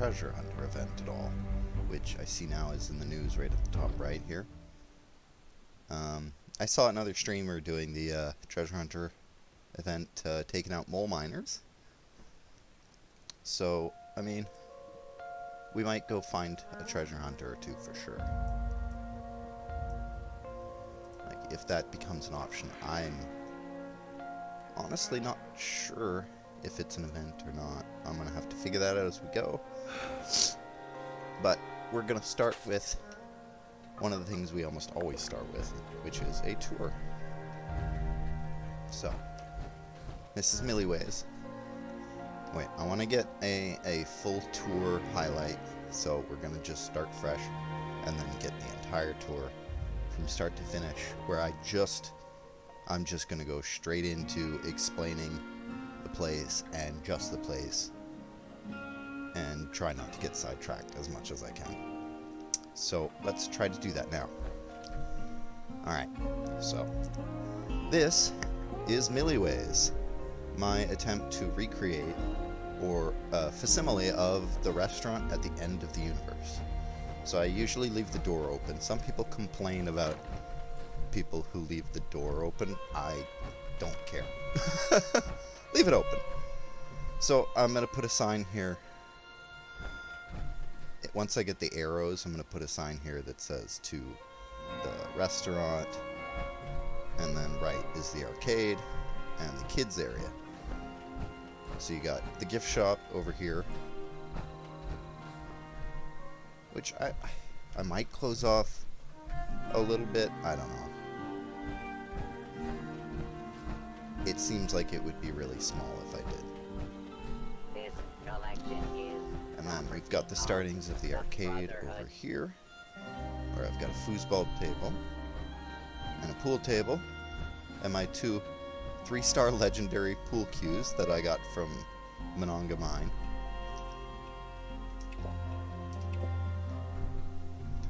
treasure hunter event at all, which I see now is in the news right at the top right here. I saw another streamer doing the treasure hunter event, taking out mole miners. So, I mean, we might go find a treasure hunter or two for sure. Like, if that becomes an option, I'm honestly not sure if it's an event or not. I'm gonna have to figure that out as we go. But we're gonna start with one of the things we almost always start with, which is a tour. So, this is Milliways. Wait, I want to get a full tour highlight, so we're gonna just start fresh and then get the entire tour from start to finish, where I'm just gonna go straight into explaining the place and just the place, and try not to get sidetracked as much as I can. So let's try to do that now. Alright, so this is Milliways, my attempt to recreate or a facsimile of the restaurant at the end of the universe. So I usually leave the door open. Some people complain about people who leave the door open. I don't care. Leave it open. So I'm going to put a sign here. Once I get the arrows, I'm going to put a sign here that says to the restaurant, and then right is the arcade and the kids area. So you got the gift shop over here, which I might close off a little bit. I don't know. It seems like it would be really small if I did. This collection is. And then we've got the startings of the arcade over here, where I've got a foosball table and a pool table, and my 2 3-star legendary pool cues that I got from Mononga Mine.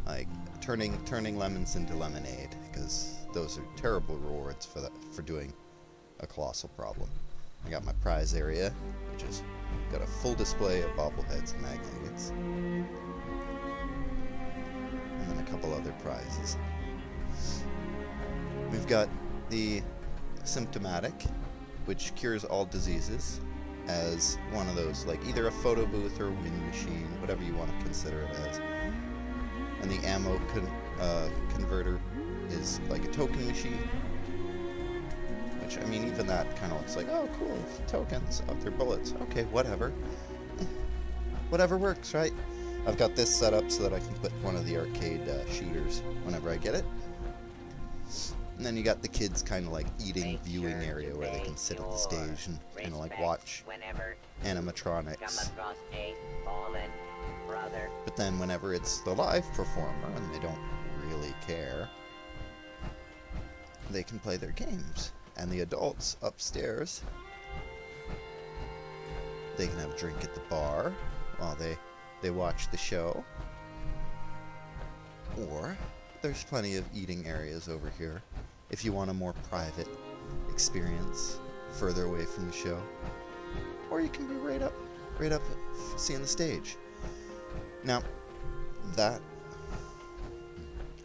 Like turning lemons into lemonade, because those are terrible rewards for doing a colossal problem. I got my prize area, which is got a full display of bobbleheads and magnets, and then a couple other prizes. We've got the symptomatic, which cures all diseases, as one of those, like either a photo booth or a wind machine, whatever you want to consider it as. And the ammo converter is like a token machine, which, I mean, even that kind of looks like, oh cool, tokens, oh, they're bullets, okay, whatever. Whatever works, right? I've got this set up so that I can put one of the arcade shooters whenever I get it. And then you got the kids kind of like eating viewing area where they can sit at the stage and kind of like watch animatronics. But then whenever it's the live performer and they don't really care, they can play their games. And the adults upstairs, they can have a drink at the bar while they watch the show. Or there's plenty of eating areas over here if you want a more private experience further away from the show. Or you can be right up seeing the stage. Now, that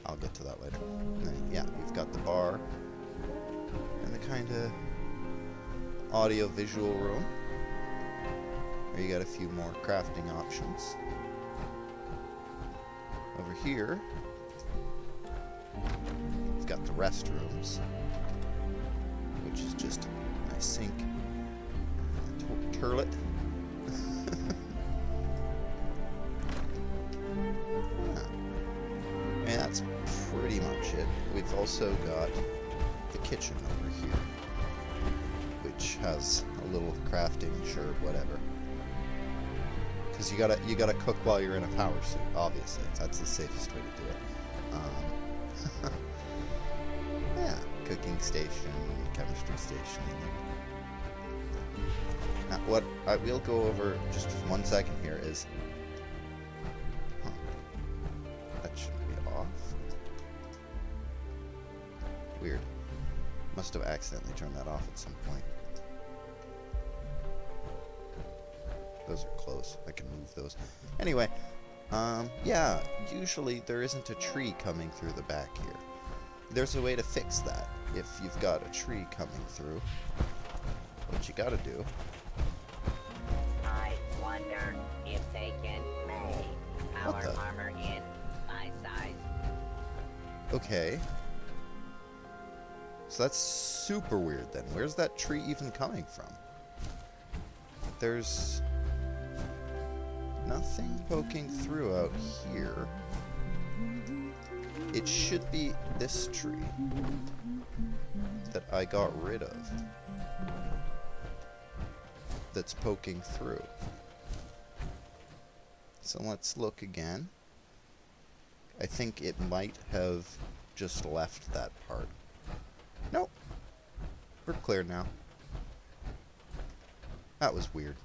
I'll get to that later. And then, yeah, you've got the bar and the kind of audio-visual room, where you got a few more crafting options. Over here, you've got the restrooms, which is just a nice sink, a toilet. And that's pretty much it. We've also got the kitchen over here, which has a little crafting, sure, whatever. Because you gotta cook while you're in a power suit, obviously. That's the safest way to do it. Yeah, cooking station, chemistry station. Now, what I will go over just for 1 second here is, that shouldn't be off. Weird. Must have accidentally turned that off at some point. those are close. I can move those. Anyway, yeah, usually there isn't a tree coming through the back here. There's a way to fix that. If you've got a tree coming through, what you gotta do... I wonder if they can make our armor in my size. Okay. So that's super weird then. Where's that tree even coming from? There's nothing poking through out here. It should be this tree that I got rid of that's poking through. So let's look again. I think it might have just left that part. Nope. We're clear now. That was weird.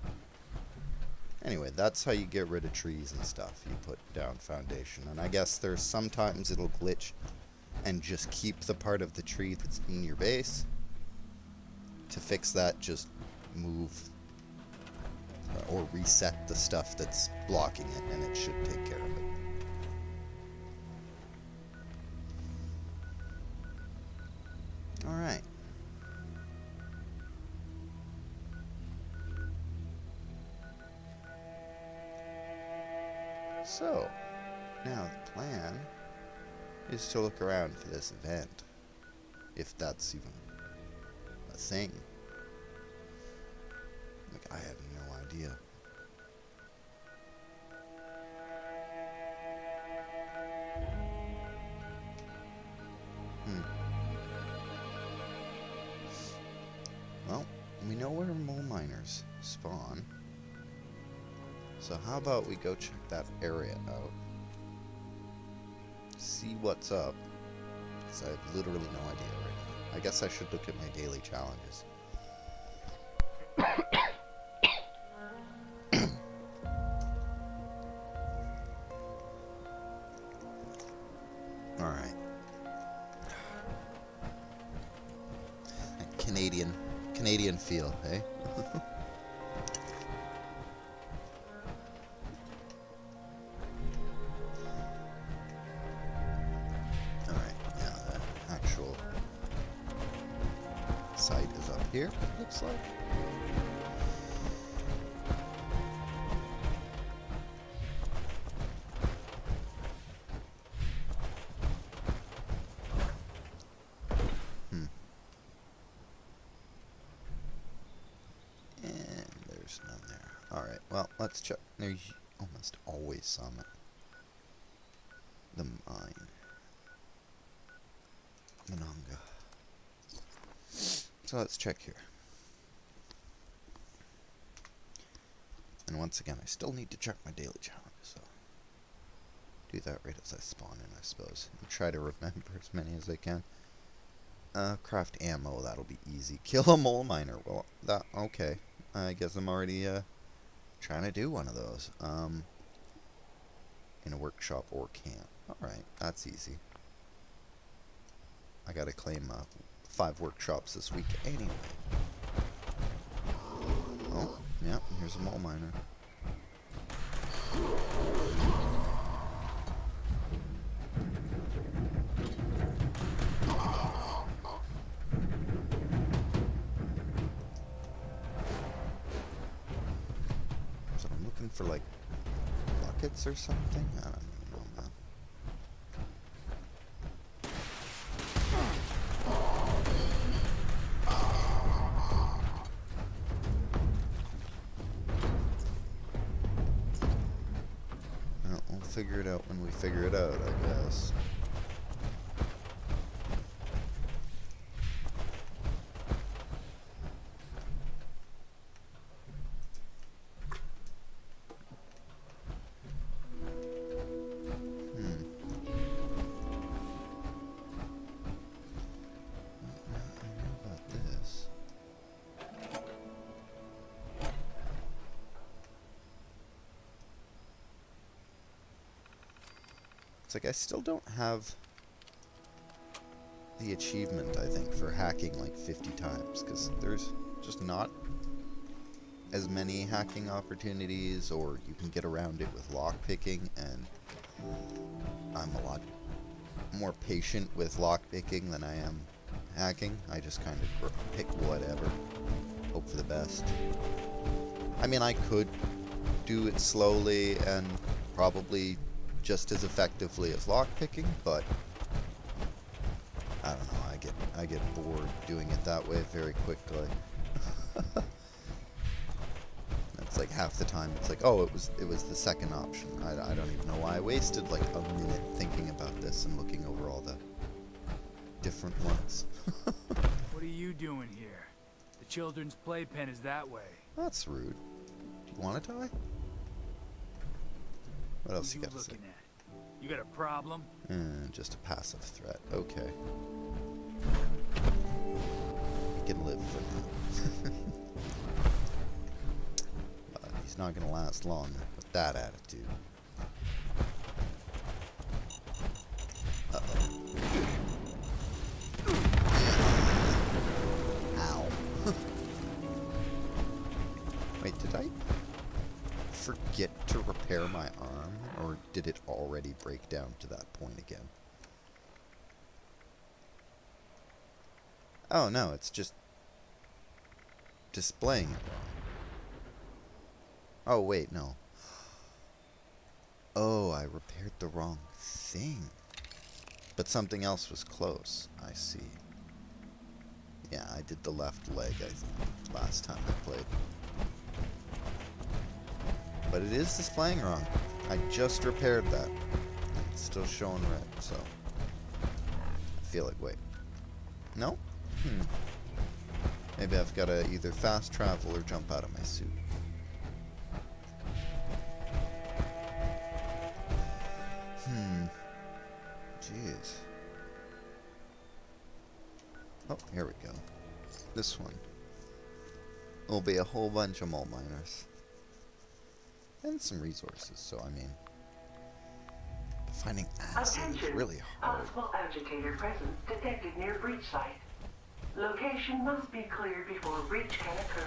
Anyway, that's how you get rid of trees and stuff. You put down foundation. And I guess there's sometimes it'll glitch and just keep the part of the tree that's in your base. To fix that, just move or reset the stuff that's blocking it, and it should take care of it. Alright. So, now the plan is to look around for this event. If that's even a thing. Like, I have no idea. Well, we know where mole miners spawn. So how about we go check that area out. See what's up. Because I have literally no idea right now. I guess I should look at my daily challenges. Alright. Canadian feel, eh? Site is up here, it looks like. And there's none there. Alright, well, let's check. There's almost always some at the mine. Mononga. So let's check here. And once again, I still need to check my daily challenges, so do that right as I spawn in, I suppose. And try to remember as many as I can. Craft ammo, that'll be easy. Kill a mole miner. Well, okay. I guess I'm already trying to do one of those. In a workshop or camp. Alright, that's easy. I gotta claim 5 workshops this week anyway. Oh, yeah, here's a mole miner. So I'm looking for like buckets or something? I don't know. Figure it out when we figure it out, I guess. It's like I still don't have the achievement, I think, for hacking like 50 times, because there's just not as many hacking opportunities, or you can get around it with lockpicking, and I'm a lot more patient with lockpicking than I am hacking. I just kind of pick whatever, hope for the best. I mean, I could do it slowly and probably just as effectively as lockpicking, but I don't know, I get bored doing it that way very quickly. It's like half the time it's like, oh, it was the second option. I don't even know why I wasted like a minute thinking about this and looking over all the different ones. What are you doing here? The children's playpen is that way. That's rude. Do you want to die? What else you got to say? Looking at? You got a problem? Just a passive threat. Okay. You can live for now. But he's not going to last long with that attitude. Uh-oh. Ow. Wait, did I forget to repair my arm? Or did it already break down to that point again? Oh no, it's just displaying it wrong. Oh wait, no. Oh, I repaired the wrong thing. But something else was close. I see. Yeah, I did the left leg, I think, last time I played. But it is displaying wrong. I just repaired that. It's still showing red, so I feel like, wait. No? Maybe I've got to either fast travel or jump out of my suit. Jeez. Oh, here we go. This one will be a whole bunch of mole miners. And some resources, so I mean, finding acid is really hard. Possible agitator presence detected near breach site. Location must be cleared before breach can occur.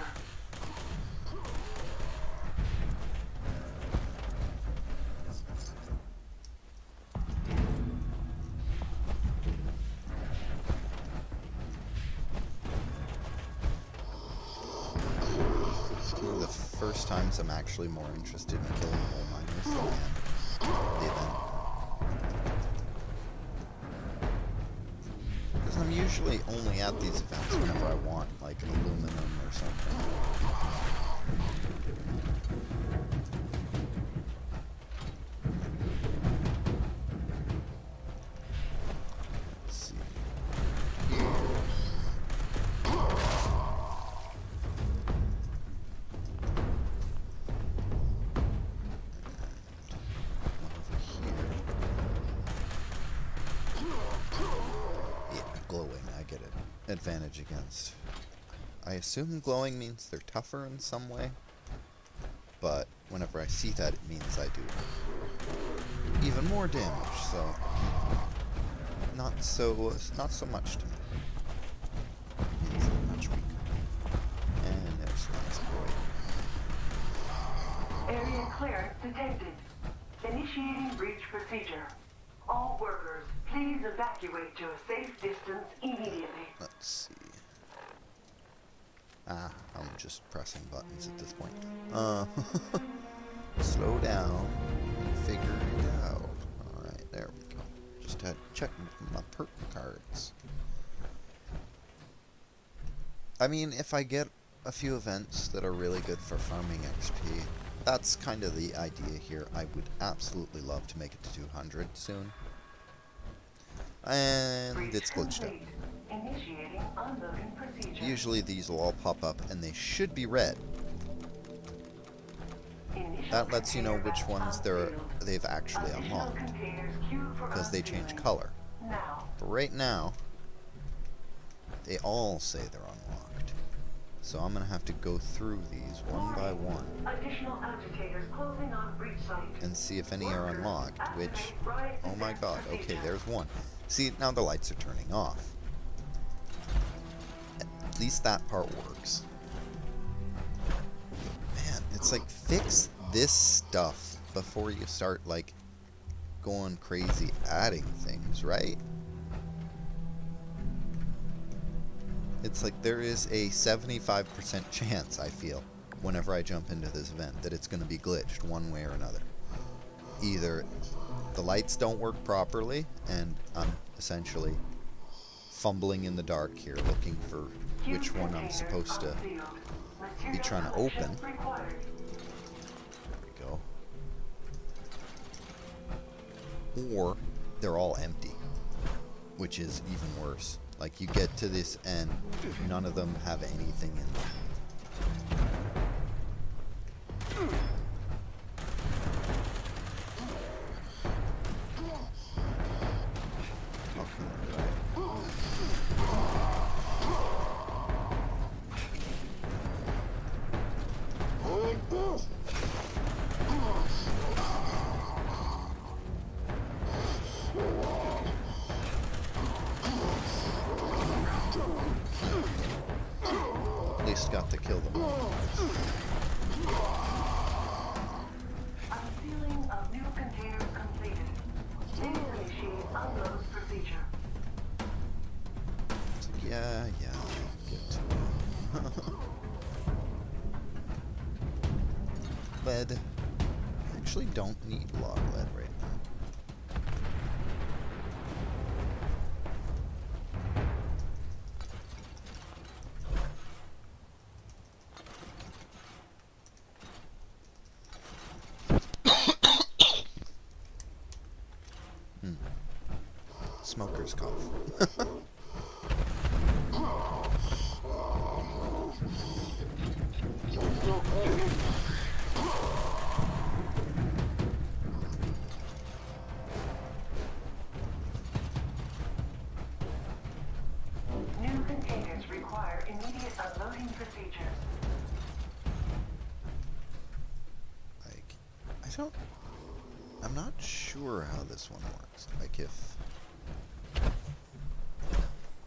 First times I'm actually more interested in killing mole miners than I am the event. Because I'm usually only at these events whenever I want, like an aluminum or something. Let's see. Advantage against. I assume glowing means they're tougher in some way, but whenever I see that, it means I do even more damage. So not so much to me. It means I'm much weaker. And there's the next boy. Area clearance detected. Initiating breach procedure. All workers, please evacuate to a safe distance immediately. Let's see. I'm just pressing buttons at this point. Slow down and figure it out. Alright, there we go. Just had to check my perk cards. I mean, if I get a few events that are really good for farming XP, that's kind of the idea here. I would absolutely love to make it to 200 soon. And it's glitched out. Initiating unloading procedure. Usually these will all pop up and they should be red. That lets you know which ones they've actually unlocked, because they change color. But right now, they all say they're unlocked. So I'm gonna have to go through these one by one and see if any are unlocked, which, oh my god, okay, there's one. See, now the lights are turning off. At least that part works. It's like, fix this stuff before you start, like, going crazy adding things, right? It's like there is a 75% chance, I feel, whenever I jump into this event, that it's going to be glitched one way or another. Either the lights don't work properly, and I'm essentially fumbling in the dark here, looking for which one I'm supposed to be trying to open. There we go. Or they're all empty, which is even worse. Like, you get to this end, none of them have anything in them. At least got to kill them all. Unsealing of new containers completed. Please initiate unload procedure. It's like, yeah, I'll get to it. Lead. I actually don't need log lead right now. Smoker's cough. New containers require immediate unloading procedures. Like, I'm not sure how this one works. Like, if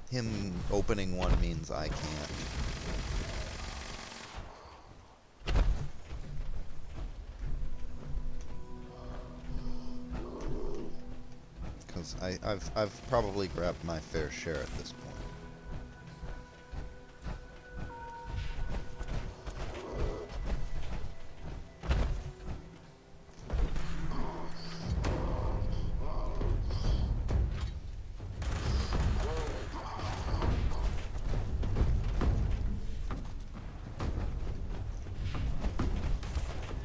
him opening one means I can't. Because I've probably grabbed my fair share at this point.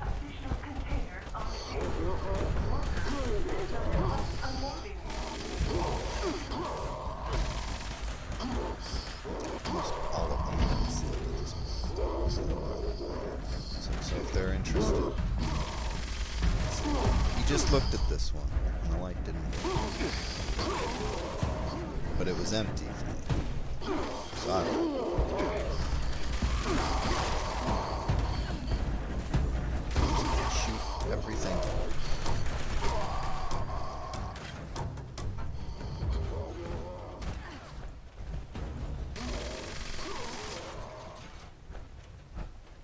Additional containers on schedule. Unloading. Almost all of them have sealed at this point. So if they're interested. You just looked at this one, and the light didn't work. But it was empty for me. So I don't know. Shoot everything.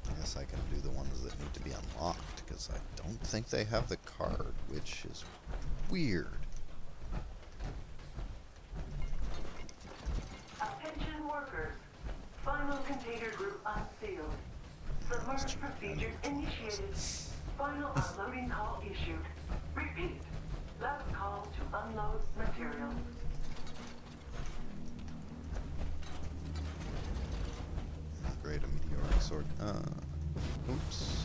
I guess I can do the ones that need to be unlocked, because I don't think they have the card, which is weird. Attention workers. Final container group unsealed. Submerge procedures initiated. Final unloading call issued. Repeat. Last call to unload material. Great, a meteoric sword. Oops.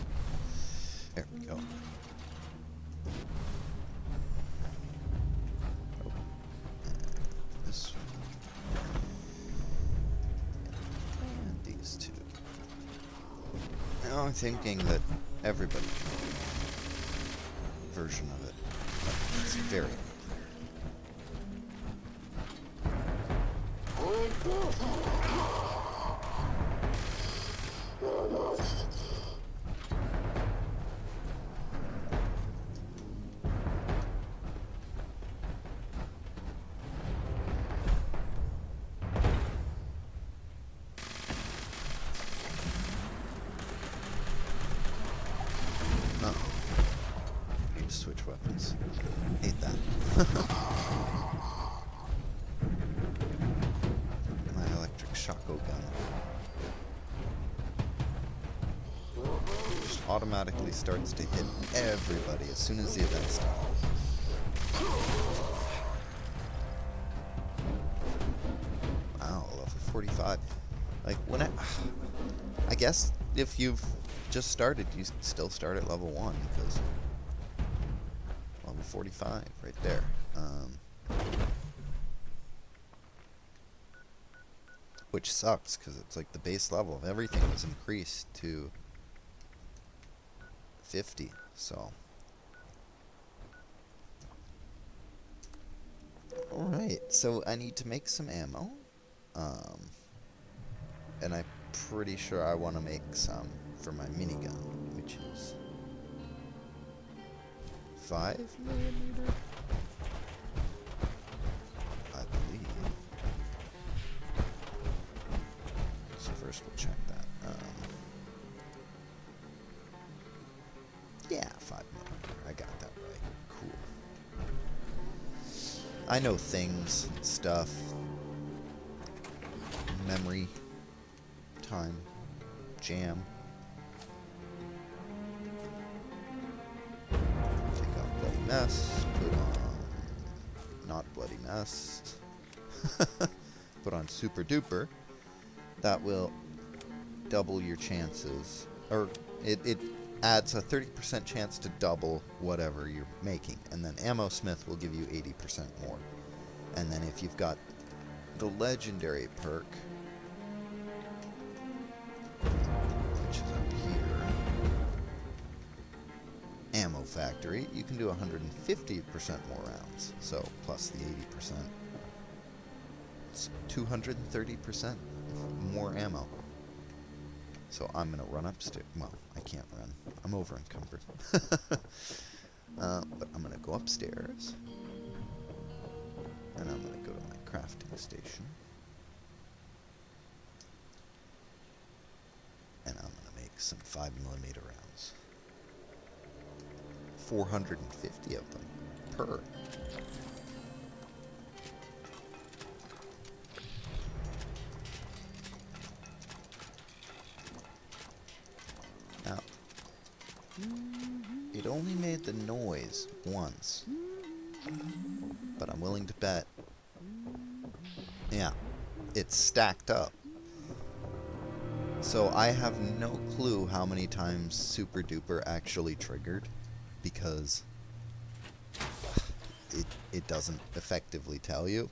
There we go. Oh. And this one. And these two. Now I'm thinking that everybody can do a version of it. But it's very weapons. Hate that. My electric shotgun gun just automatically starts to hit everybody as soon as the event starts. Wow, level 45. Like, when I guess if you've just started, you still start at level 1, because level 45 right there. Which sucks, because it's like the base level of everything is increased to 50, so. Alright, so I need to make some ammo. And I'm pretty sure I want to make some for my minigun, which is 5mm, I believe. So first we'll check that. Yeah, 5mm. I got that right. Cool. I know things, stuff, memory, time, jam. Take off bloody mess, put on not bloody mess, put on super duper. That will double your chances, or it adds a 30% chance to double whatever you're making, and then ammo smith will give you 80% more. And then if you've got the legendary perk, which is up here, ammo factory, you can do 150% more rounds, so plus the 80%. It's 230% more ammo. So I'm gonna run upstairs. Well, I can't run. I'm over encumbered. But I'm gonna go upstairs, and I'm gonna go to my crafting station, and I'm gonna make some 5mm rounds. 450 of them per. Now, it only made the noise once, but I'm willing to bet, yeah, it's stacked up. So I have no clue how many times Super Duper actually triggered, because it doesn't effectively tell you.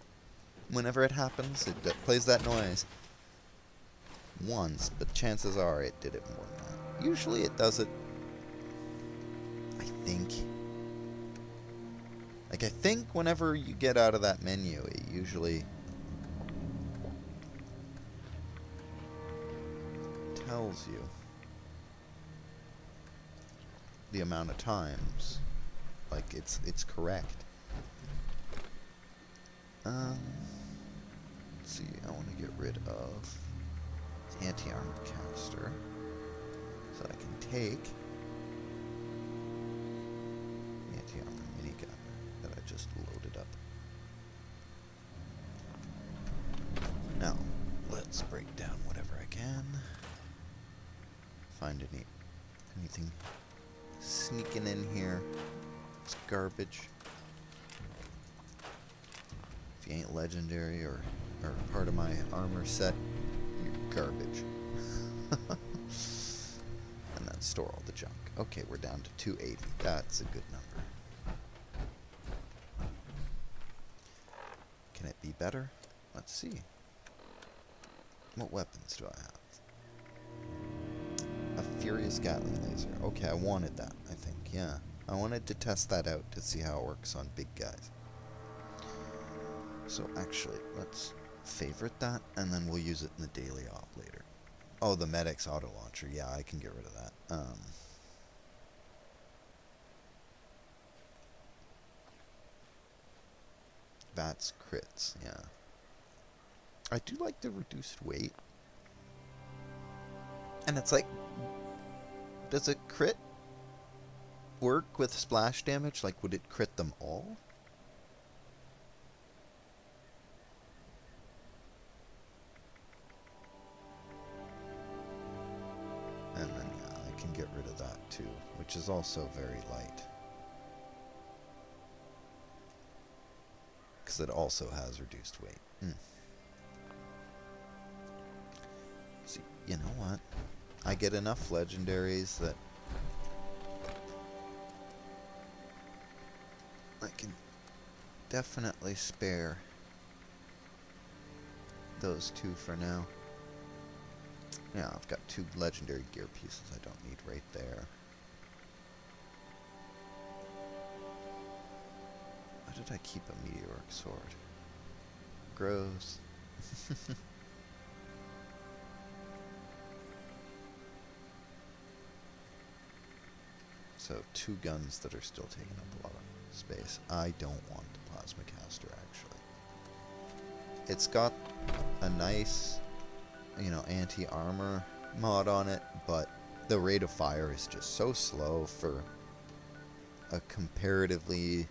Whenever it happens, it plays that noise once, but chances are it did it more than that. Usually it does it, I think. Like, I think whenever you get out of that menu, it usually tells you the amount of times. Like, it's correct. Let's see, I want to get rid of the anti-armor canister, so I can take the anti-armor minigun that I just loaded up. Now, let's break down whatever I can. Find anything sneaking in here. It's garbage. If you ain't legendary or part of my armor set, you're garbage. And then store all the junk. Okay, we're down to 280. That's a good number. Can it be better? Let's see. What weapons do I have? A Furious Gatling Laser. Okay, I wanted that, I think, yeah. I wanted to test that out to see how it works on big guys. So actually, let's favorite that, and then we'll use it in the daily op later. Oh, the Medic's auto launcher. Yeah, I can get rid of that. Bats crits, yeah. I do like the reduced weight. And it's like, does a crit work with splash damage? Like, would it crit them all? And then, yeah, I can get rid of that too, which is also very light. Because it also has reduced weight. So, you know what? I get enough legendaries that I can definitely spare those two for now. Yeah, I've got 2 legendary gear pieces I don't need right there. Why did I keep a meteoric sword? Gross. So 2 guns that are still taking up a lot of space. I don't want the plasma caster, actually. It's got a nice, you know, anti-armor mod on it, but the rate of fire is just so slow for a comparatively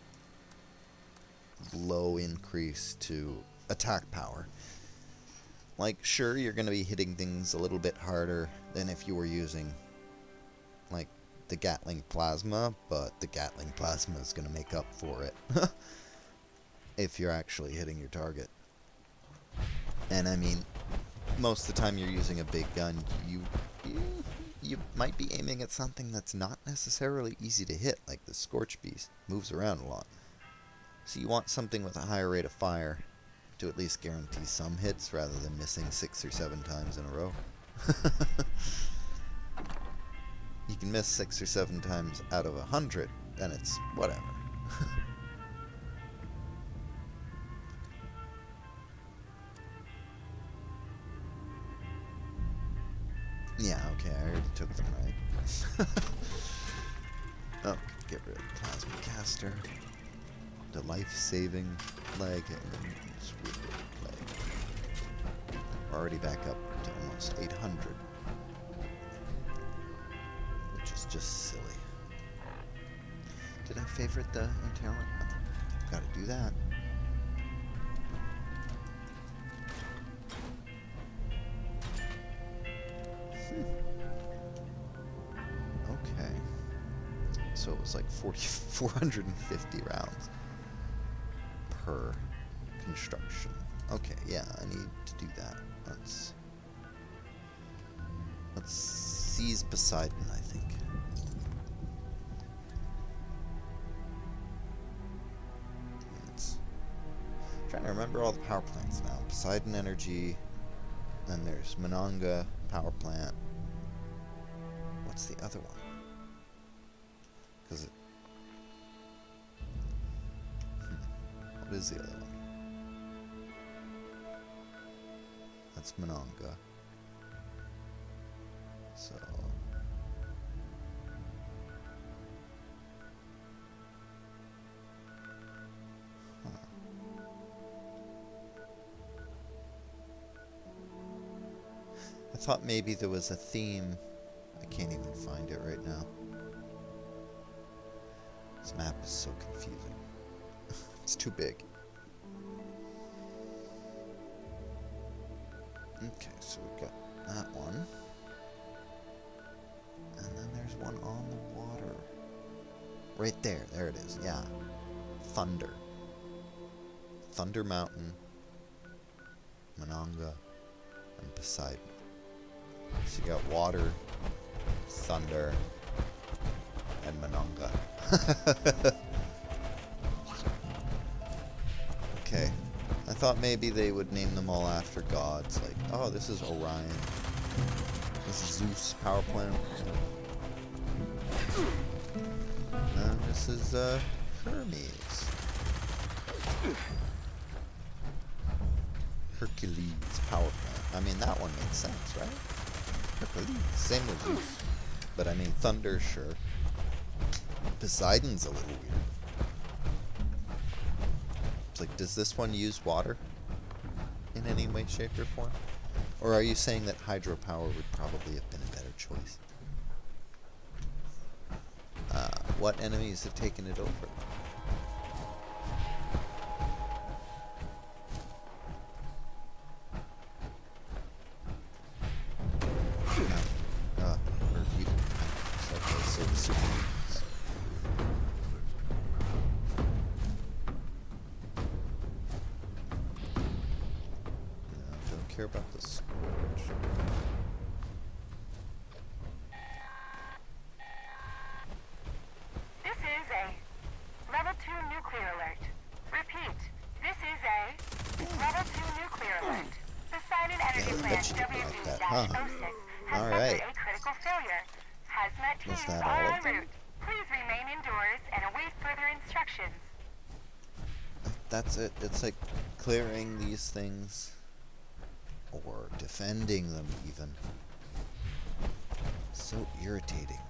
low increase to attack power. Like, sure, you're going to be hitting things a little bit harder than if you were using, like, the Gatling Plasma, but the Gatling Plasma is going to make up for it if you're actually hitting your target. And I mean, most of the time you're using a big gun, you might be aiming at something that's not necessarily easy to hit, like the Scorch Beast moves around a lot. So you want something with a higher rate of fire to at least guarantee some hits rather than missing 6 or 7 times in a row. You can miss 6 or 7 times out of 100, and it's whatever. Yeah, okay, I already took them right. Oh, get rid of the plasma caster. The life-saving leg and sweet leg. We're already back up to almost 800. Which is just silly. Did I favorite the internet? Oh, gotta do that. Okay. So it was like 450 rounds per construction. Okay, yeah, I need to do that. Let's seize Poseidon, I think. Trying to remember all the power plants now. Poseidon Energy, then there's Monongah Power Plant. What's the other one? Because it... What is the other one? That's Monongah. So... I thought maybe there was a theme. I can't even find it right now. This map is so confusing. It's too big. Okay, so we've got that one. And then there's one on the water. Right there. There it is. Yeah. Thunder. Thunder Mountain, Monongah, and Poseidon. So you got water, thunder, and Monongah. Okay. I thought maybe they would name them all after gods. Like, oh, this is Orion. This is Zeus power plant. And this is Hermes. Hercules power plant. I mean, that one makes sense, right? Hercules. Same with Zeus. But I mean, thunder, sure. Poseidon's a little weird. It's like, does this one use water in any way, shape, or form? Or are you saying that hydropower would probably have been a better choice? what enemies have taken it over. Or you. Okay, so the super mutants. No, don't care about the Scourge. This is a level 2 nuclear alert. Repeat, this is a level 2 nuclear alert. The Silent Energy I bet you Plant didn't like that, huh? WD-06 has Alright. suffered a critical failure. Hazmat Was teams that are all en of them? route. Please remain indoors and await further instructions. That's it. It's like clearing these things or defending them even. So irritating.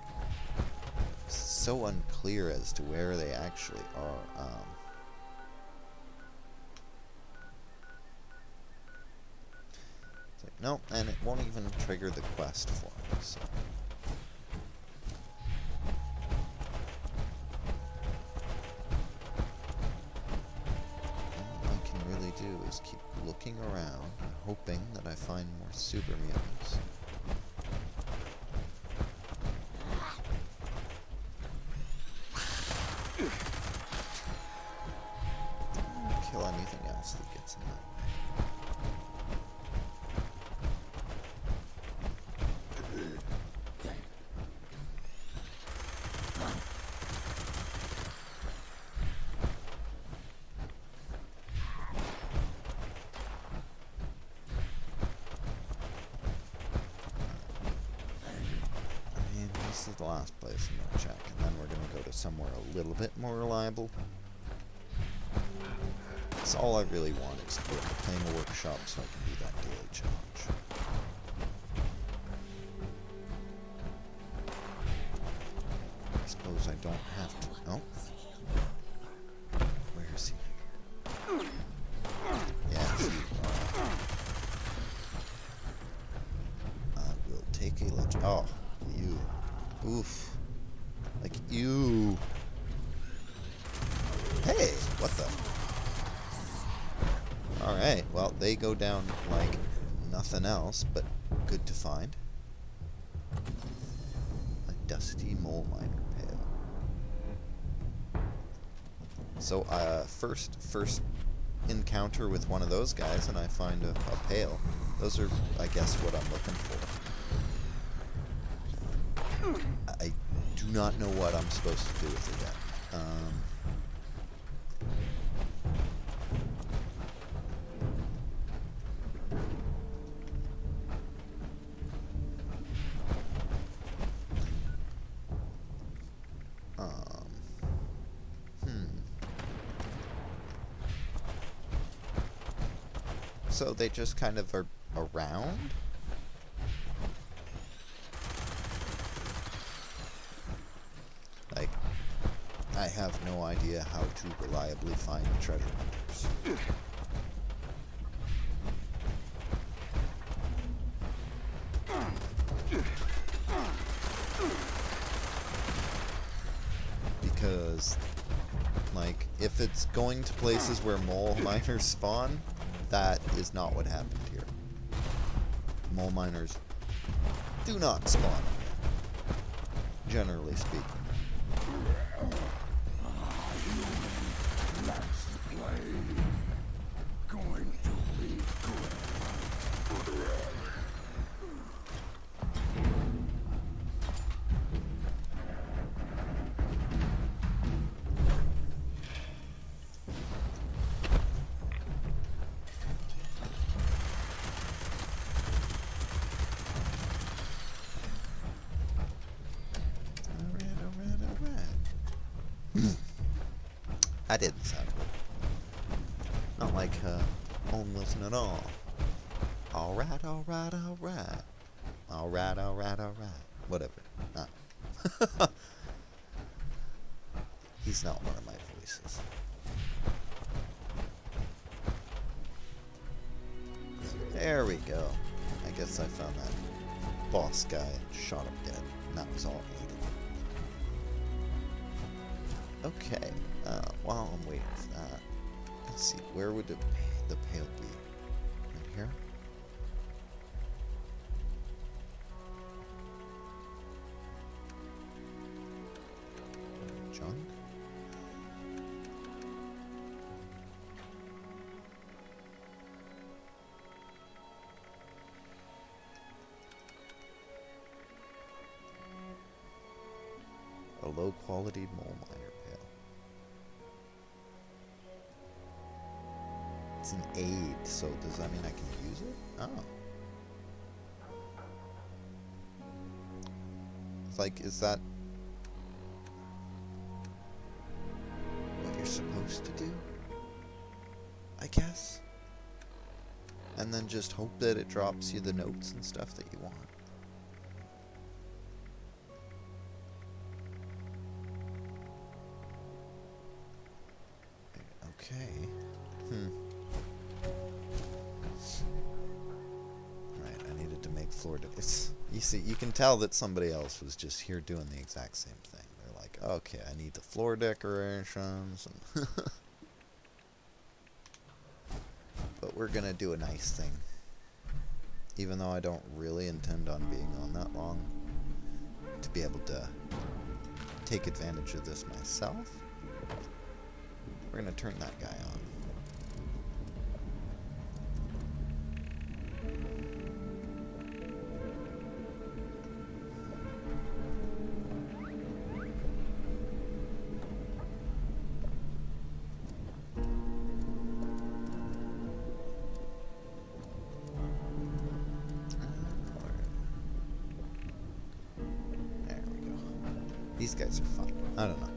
So unclear as to where they actually are. It's like, no, and it won't even trigger the quest for me, so. All I can really do is keep looking around, hoping that I find more super mutants. Kill anything else that gets in my way. I mean, this is the last place I'm gonna check, and then we're gonna go to somewhere a little bit more reliable. That's all I really want is to be able to play in a workshop so I can do that daily challenge. I suppose I don't have to. Oh. Where is he? Yes, you are. I will take a lunch. Oh, you. Oof. Like, you. Hey, what the? Alright, well, they go down like nothing else, but good to find. A dusty mole miner pail. So, first encounter with one of those guys, and I find a pail. Those are, I guess, what I'm looking for. I do not know what I'm supposed to do with it yet. So they just kind of are around? Like, I have no idea how to reliably find treasure hunters. Because, like, if it's going to places where mole miners spawn, that is not what happened here. Mole miners do not spawn, generally speaking. That didn't sound good. Not like almost at all. Alright, alright, alright. Alright, alright, alright. Whatever. Nah. He's not one of my voices. There we go. I guess I found that boss guy and shot him dead. And that was all I needed. Okay. While I'm waiting for that, let's see. Where would the pail be? Right here? Junk? A low-quality mole miner pail. It's an aid, so does that mean I can use it? Oh. It's like, is that what you're supposed to do? I guess. And then just hope that it drops you the notes and stuff that you want. Okay. Right, I needed to make floor you see, you can tell that somebody else was just here doing the exact same thing. They're like, okay, I need the floor decorations. And but we're gonna do a nice thing. Even though I don't really intend on being on that long, to be able to take advantage of this myself, we're gonna turn that guy on. There we go. These guys are fun. I don't know.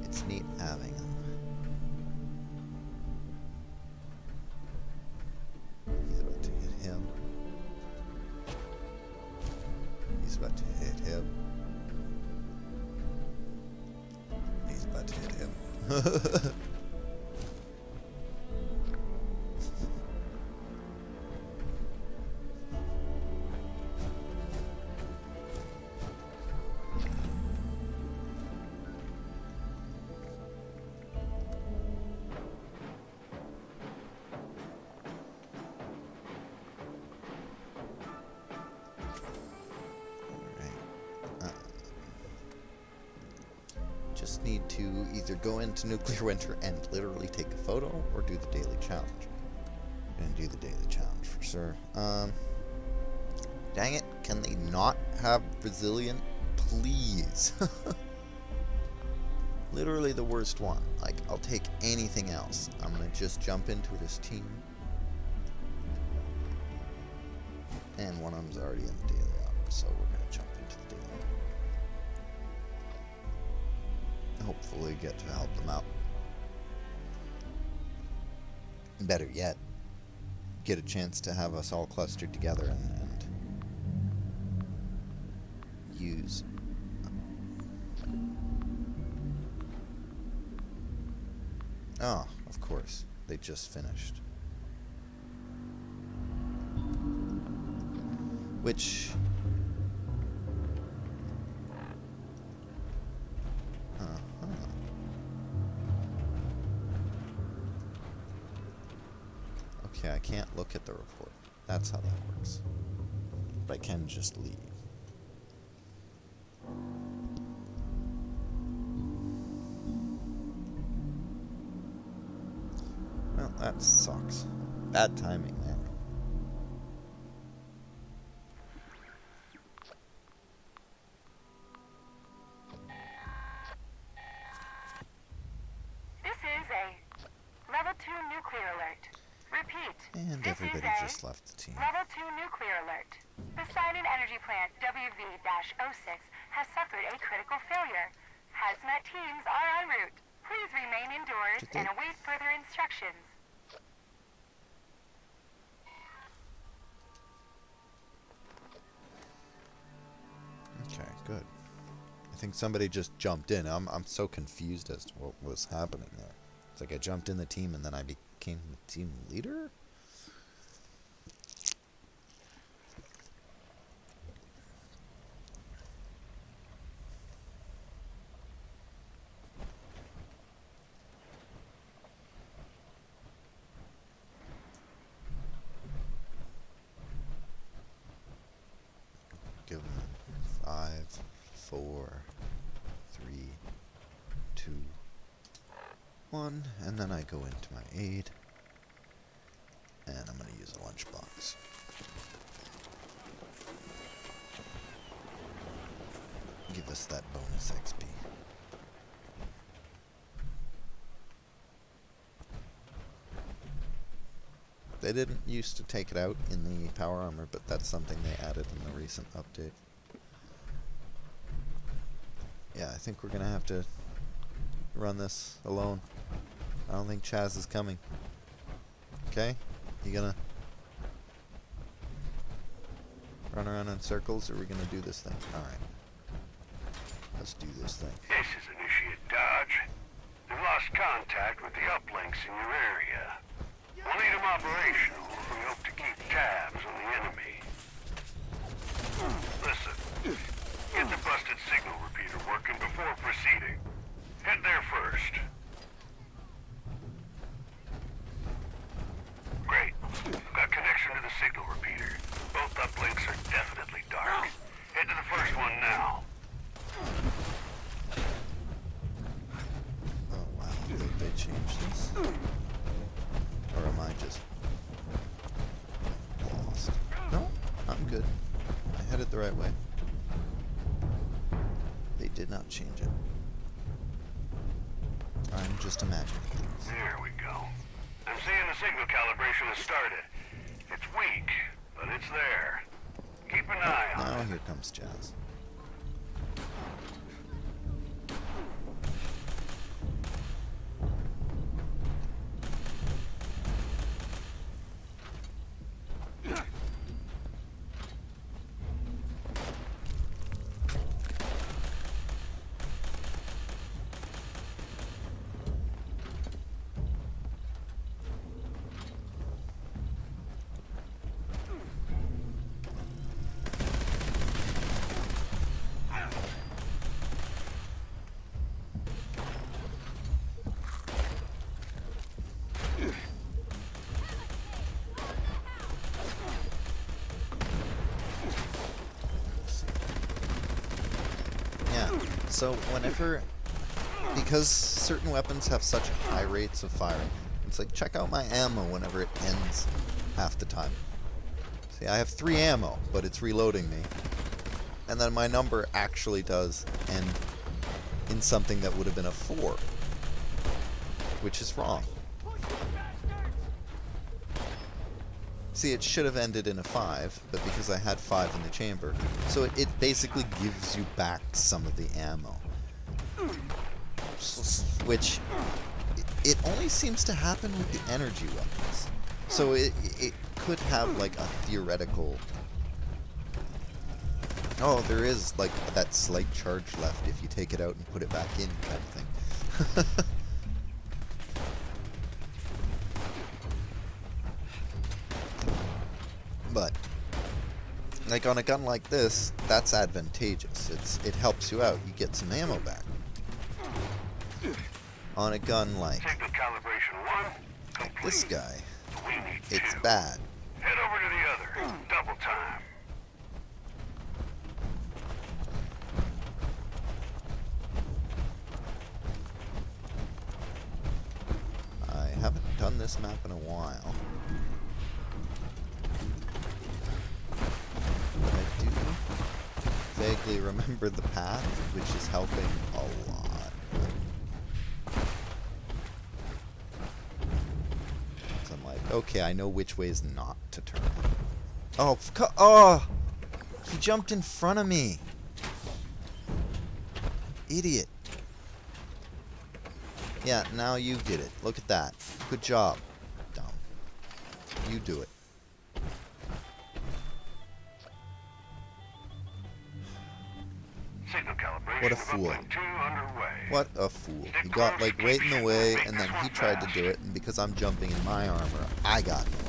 It's neat having them. He's about to hit him. He's about to hit him. He's about to hit him. Just need to either go into nuclear winter and literally take a photo or do the daily challenge. Gonna do the daily challenge for sure. Dang it, can they not have resilient? Please. Literally the worst one. Like, I'll take anything else. I'm gonna just jump into this team. And one of them's already in the daily op, so we're gonna jump into the daily. Hopefully get to help them out. Better yet, get a chance to have us all clustered together and use. Oh, of course. They just finished. Which... Okay, I can't look at the report. That's how that works. But I can just leave. Well, that sucks. Bad timing there. This is a level 2 nuclear alert. Repeat. And this everybody is a just left the team. level 2 nuclear alert. The Sinon energy plant WV-06 has suffered a critical failure. Hazmat teams are en route. Please remain indoors and await further instructions. Okay, good. I think somebody just jumped in. I'm so confused as to what was happening there. It's like I jumped in the team and then I became the team leader? one, and then I go into my aid. And I'm going to use a lunchbox. Give us that bonus XP. They didn't used to take it out in the power armor, but that's something they added in the recent update. Yeah, I think we're gonna have to run this alone. I don't think Chaz is coming. Okay? You gonna run around in circles, or are we gonna do this thing? Alright. Let's do this thing. This is Initiate Dodge. We've lost contact with the uplinks in your area. We'll need them operational if we hope to keep tabs on the enemy. Listen, get the busted signal repeater working before proceeding. Head there first. Great. Got connection to the signal repeater. Both uplinks are definitely dark. Head to the first one now. Oh wow, did they change this? Or am I just lost? No, I'm good. I headed the right way. They did not change it. I'm just imagining things. There we go. I'm seeing the signal calibration has started. It's weak, but it's there. Keep an eye on Now it. here comes Jazz. So whenever, because certain weapons have such high rates of firing, it's like, check out my ammo whenever it ends half the time. See, I have 3 ammo, but it's reloading me. And then my number actually does end in something that would have been a 4, which is wrong. See, it should have ended in a 5, but because I had 5 in the chamber, so it basically gives you back some of the ammo. Which, it only seems to happen with the energy weapons. So it could have like a theoretical... Oh, there is like that slight charge left if you take it out and put it back in kind of thing. But, like on a gun like this, that's advantageous. It helps you out. You get some ammo back. On a gun like Signal calibration 1, complete. this guy, We need it's 2. bad. Head over to the other. Double time. I haven't done this map in a while. But I do vaguely remember the path, which is helping a lot. So I'm like, okay, I know which ways not to turn. Oh, oh! He jumped in front of me! Idiot. Yeah, now you did it. Look at that. Good job. Dumb. You do it. Signal calibration What a of fool. uplink 2 underway. What a fool. He got like right in the way, and then he tried to do it, and because I'm jumping in my armor, I got in the way.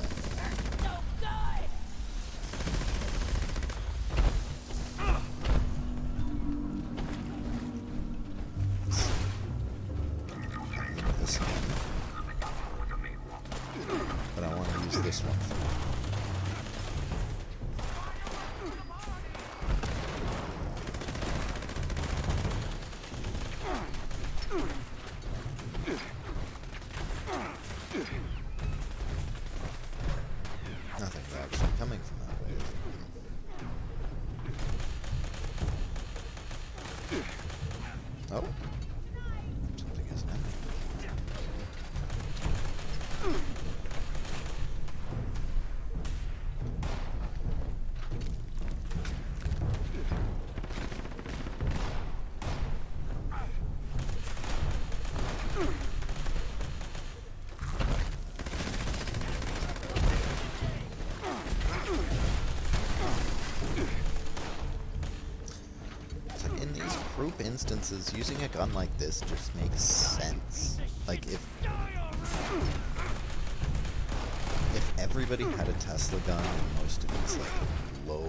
This one. But I want to use this one. instances, using a gun like this just makes sense. Like, if everybody had a Tesla gun and most of these, like, low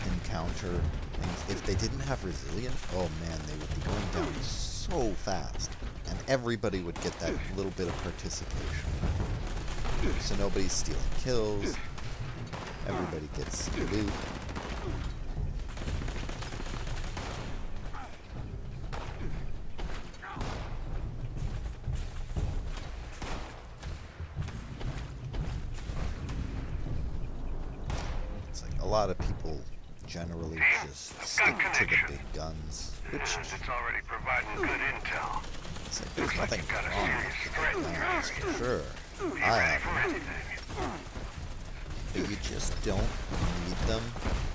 encounter things, if they didn't have resilience, oh man, they would be going down so fast. And everybody would get that little bit of participation. So nobody's stealing kills. Everybody gets loot. It's like a lot of people generally just stick to the big guns, which It's already providing good intel. it's like there's nothing Got a wrong serious with threat in the your guns, area. for sure. Be I ready have for them. anything. But you just don't need them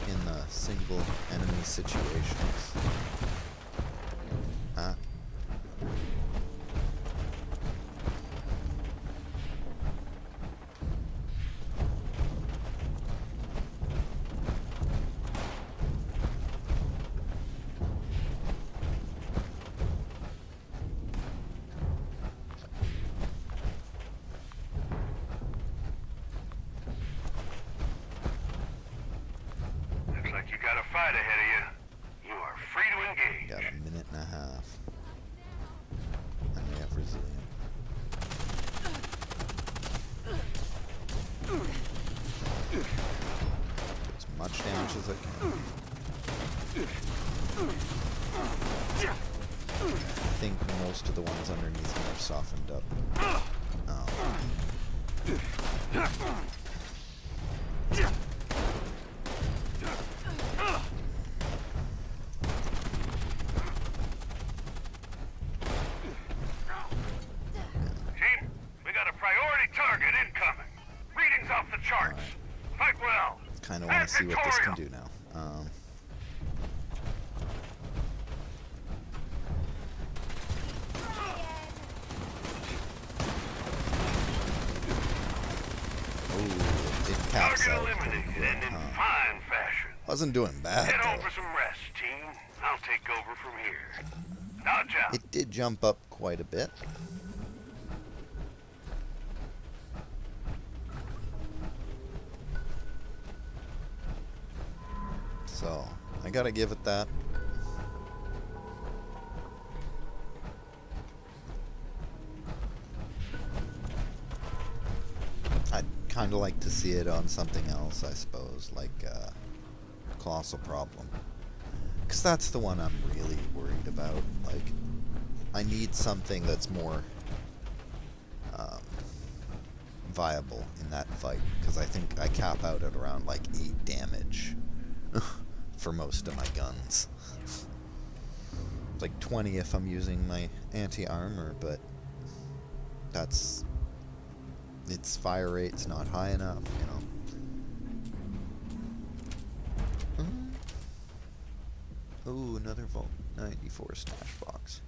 in the single enemy situations. Huh? Looks like you got a fight ahead of you. You are free to engage. Got a minute and a half. And we have resilient. Do as much damage as I can. I think most of the ones underneath me are softened up. Oh. Team, we got a priority target incoming. Readings off the charts. Fight well. Kind of want to see what this can do now. Ooh, it caps Target out pretty eliminated quick, and in huh? fine fashion. Wasn't doing bad, Head home though. for some rest, team. I'll take over from here. Dodge out. It did jump up quite a bit. So, I gotta give it that. I'd kind of like to see it on something else, I suppose, like Colossal Problem. Because that's the one I'm really worried about. Like, I need something that's more viable in that fight. Because I think I cap out at around like 8 damage for most of my guns. It's like 20 if I'm using my anti-armor, but that's... its fire rate's not high enough, you know. Ooh, another Vault 94 stash box.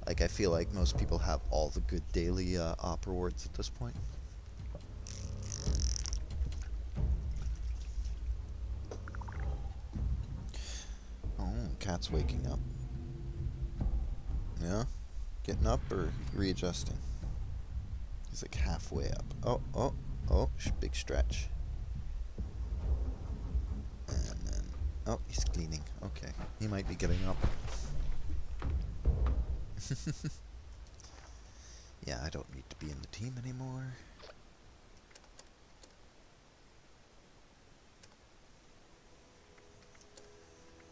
Like, I feel like most people have all the good daily op rewards at this point. Oh, cat's waking up. Yeah? Getting up or readjusting? He's like halfway up. Oh, big stretch. And then, oh, he's cleaning. Okay, he might be getting up. Yeah, I don't need to be in the team anymore.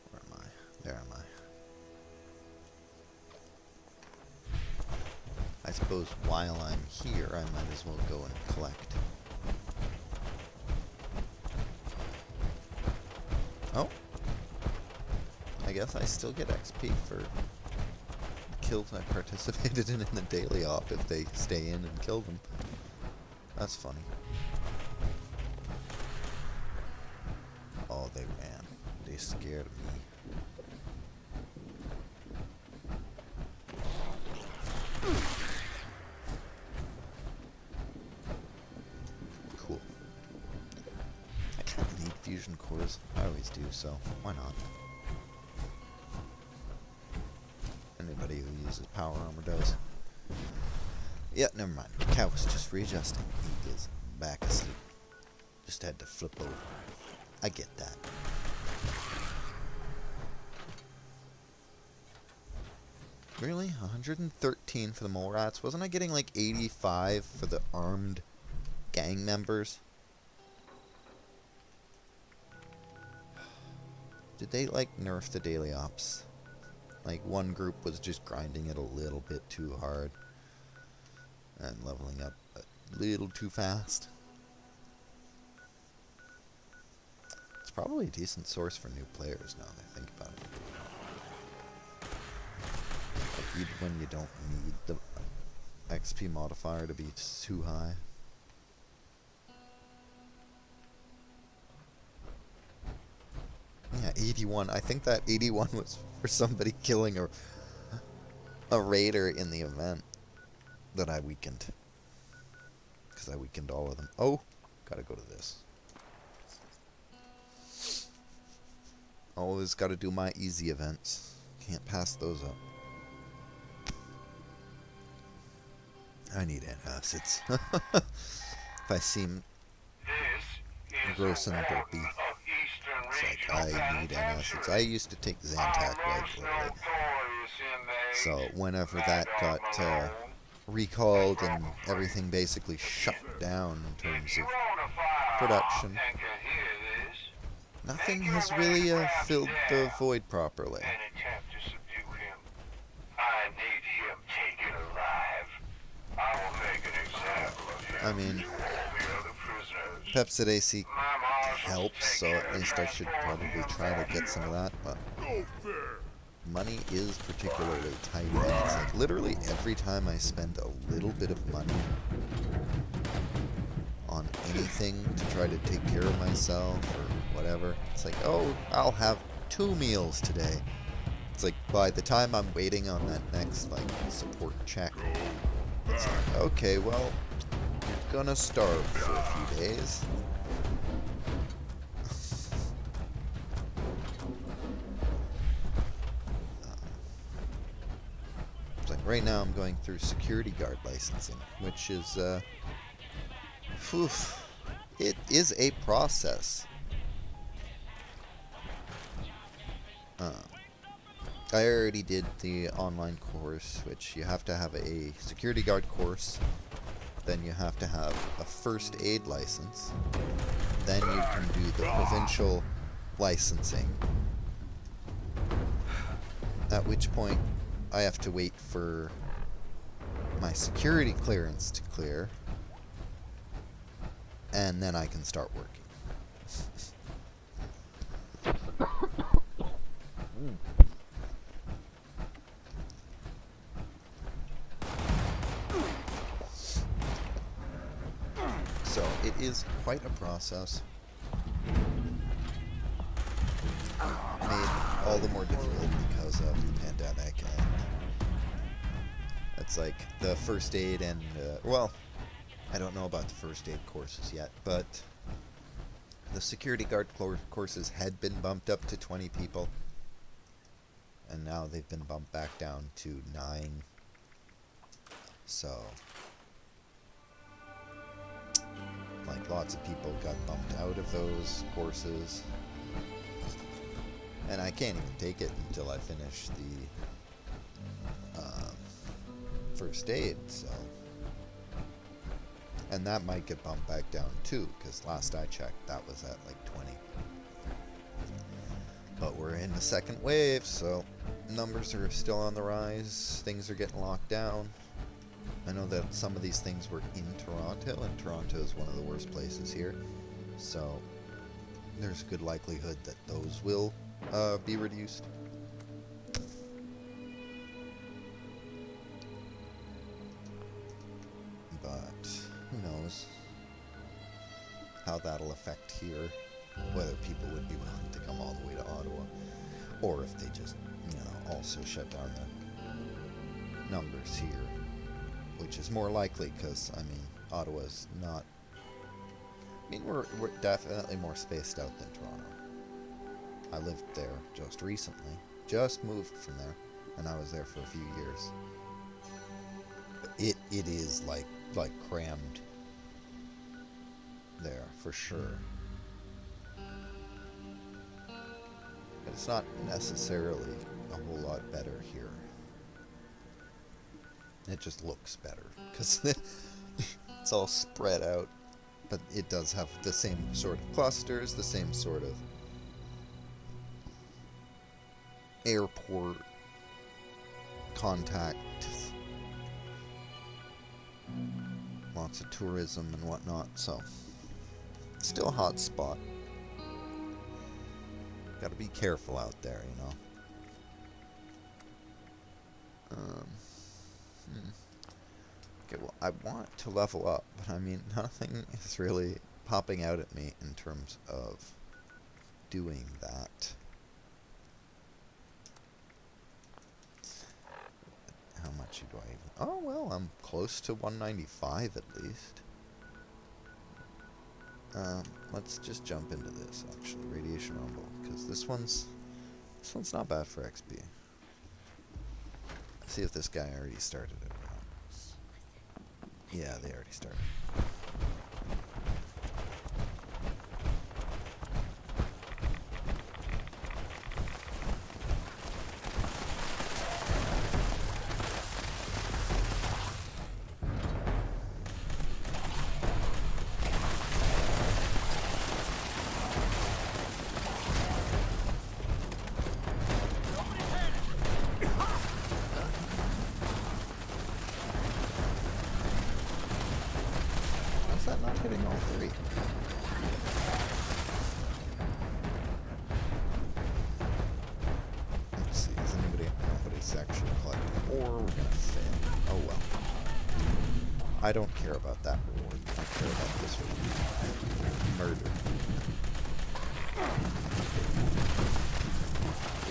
Where am I? There am I. I suppose while I'm here, I might as well go and collect. Oh. I guess I still get XP for kills I participated in the daily op if they stay in and kill them. That's funny. Oh, they ran. They scared me. Cool. I kind of need fusion cores. I always do, so why not? as his power armor does. Yeah, never mind. Cat was just readjusting. He is back asleep. Just had to flip over. I get that. Really? 113 for the mole rats? Wasn't I getting like 85 for the armed gang members? Did they like nerf the daily ops? Like one group was just grinding it a little bit too hard and leveling up a little too fast. It's probably a decent source for new players now that I think about it. Like even when you don't need the XP modifier to be too high. Yeah, 81. I think that 81 was for somebody killing a raider in the event that I weakened. Because I weakened all of them. Oh, gotta go to this. Always gotta do my easy events. Can't pass those up. I need antacids. If I seem gross and burpy, it's like I need antacids. I used to take Zantac regularly. So whenever that got recalled and everything basically shut down in terms of production, nothing has really filled the void properly. I mean, Pepsid AC helps, so at least I should probably try to get some of that, but money is particularly tight. It's like literally every time I spend a little bit of money on anything to try to take care of myself or whatever, it's like, oh, I'll have 2 meals today. It's like by the time I'm waiting on that next like support check, it's like, okay, well, you're gonna starve for a few days. It's like right now I'm going through security guard licensing, which is, it is a process. I already did the online course, which you have to have a security guard course, then you have to have a first aid license, then you can do the provincial licensing, at which point I have to wait for my security clearance to clear, and then I can start working. So it is quite a process. Made all the more difficult because of the pandemic, and it's like the first aid and well, I don't know about the first aid courses yet, but the security guard courses had been bumped up to 20 people, and now they've been bumped back down to 9. So like lots of people got bumped out of those courses, and I can't even take it until I finish the first aid, so, and that might get bumped back down too, because last I checked that was at like 20. But we're in the second wave, so numbers are still on the rise, things are getting locked down. I know that some of these things were in Toronto, and Toronto is one of the worst places here, so there's a good likelihood that those will be reduced. But who knows how that'll affect here, whether people would be willing to come all the way to Ottawa, or if they just, you know, also shut down the numbers here. Which is more likely, because, I mean, Ottawa's not... I mean, we're definitely more spaced out than Toronto. I lived there just recently. Just moved from there. and I was there for a few years. It is like crammed there for sure. But it's not necessarily a whole lot better here. It just looks better because it's all spread out, but it does have the same sort of clusters, the same sort of airport contact, lots of tourism and whatnot, so still a hot spot. Gotta be careful out there, you know. Okay, well, I want to level up, but I mean, nothing is really popping out at me in terms of doing that. How much do I even... Oh, well, I'm close to 195 at least. Let's just jump into this, actually. Radiation Rumble, because this one's not bad for XP. See if this guy already started it or not. Yeah, they already started. How's that not hitting all three? Let's see, is nobody's actually collecting ore? We're gonna fail. Oh well. I don't care about that reward. I care about this reward. Murder.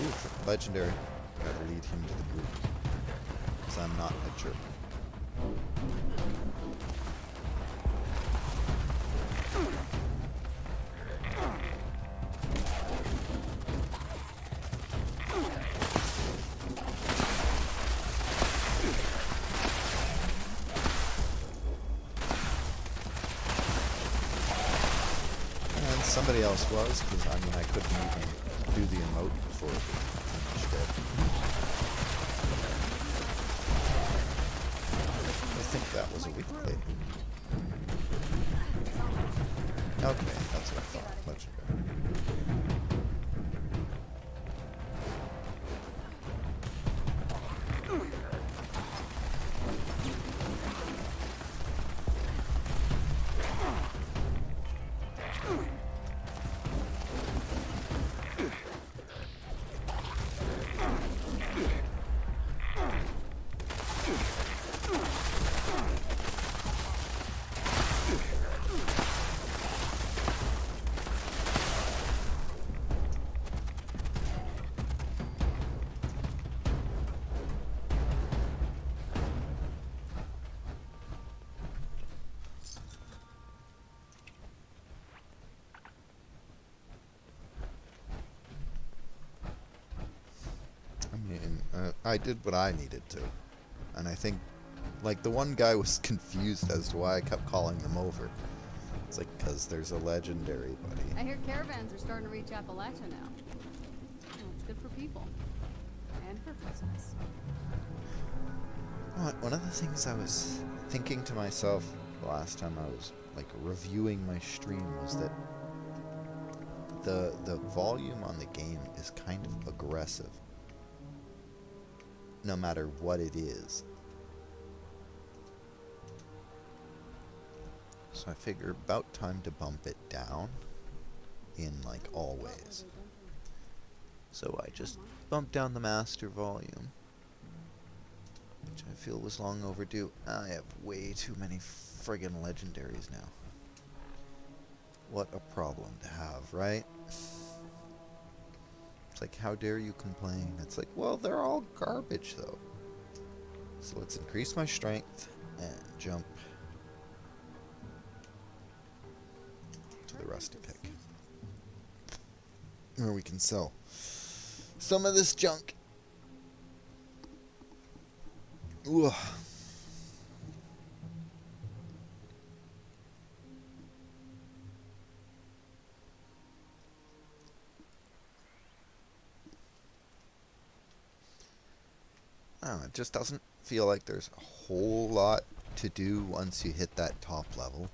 Ooh, legendary. Gotta lead him to the group. Because I'm not a jerk. And somebody else was, because I mean I couldn't even do the emote before it finished it. I think that was a weak plate. Okay, that's what I thought. Legendary. I did what I needed to. And I think, like, the one guy was confused as to why I kept calling them over. It's like, because there's a legendary, buddy. I hear caravans are starting to reach Appalachia now. Well, it's good for people. And for business. One of the things I was thinking to myself the last time I was, like, reviewing my stream was that the volume on the game is kind of aggressive. No matter what it is. So I figure about time to bump it down in like all ways. So I just bumped down the master volume, which I feel was long overdue. I have way too many friggin' legendaries now. What a problem to have, right? It's like, how dare you complain? It's like, well, they're all garbage, though. So let's increase my strength and jump to the rusty pick, where we can sell some of this junk. Ugh. I don't know, it just doesn't feel like there's a whole lot to do once you hit that top level.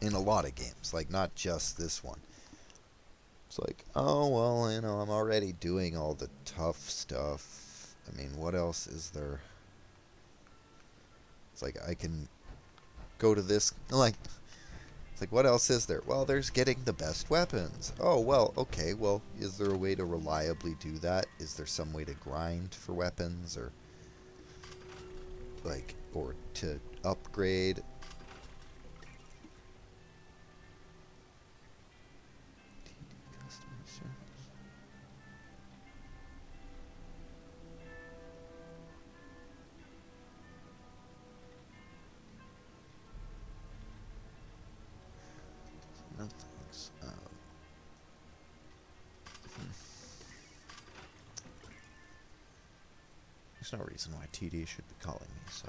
In a lot of games, like not just this one. It's like, oh, well, you know, I'm already doing all the tough stuff. I mean, what else is there? It's like, I can go to this, like, it's like, what else is there? Well, there's getting the best weapons. Oh, well, okay, well, is there a way to reliably do that? Is there some way to grind for weapons, or, like, or to upgrade? No thanks. There's no reason why TD should be calling me, so.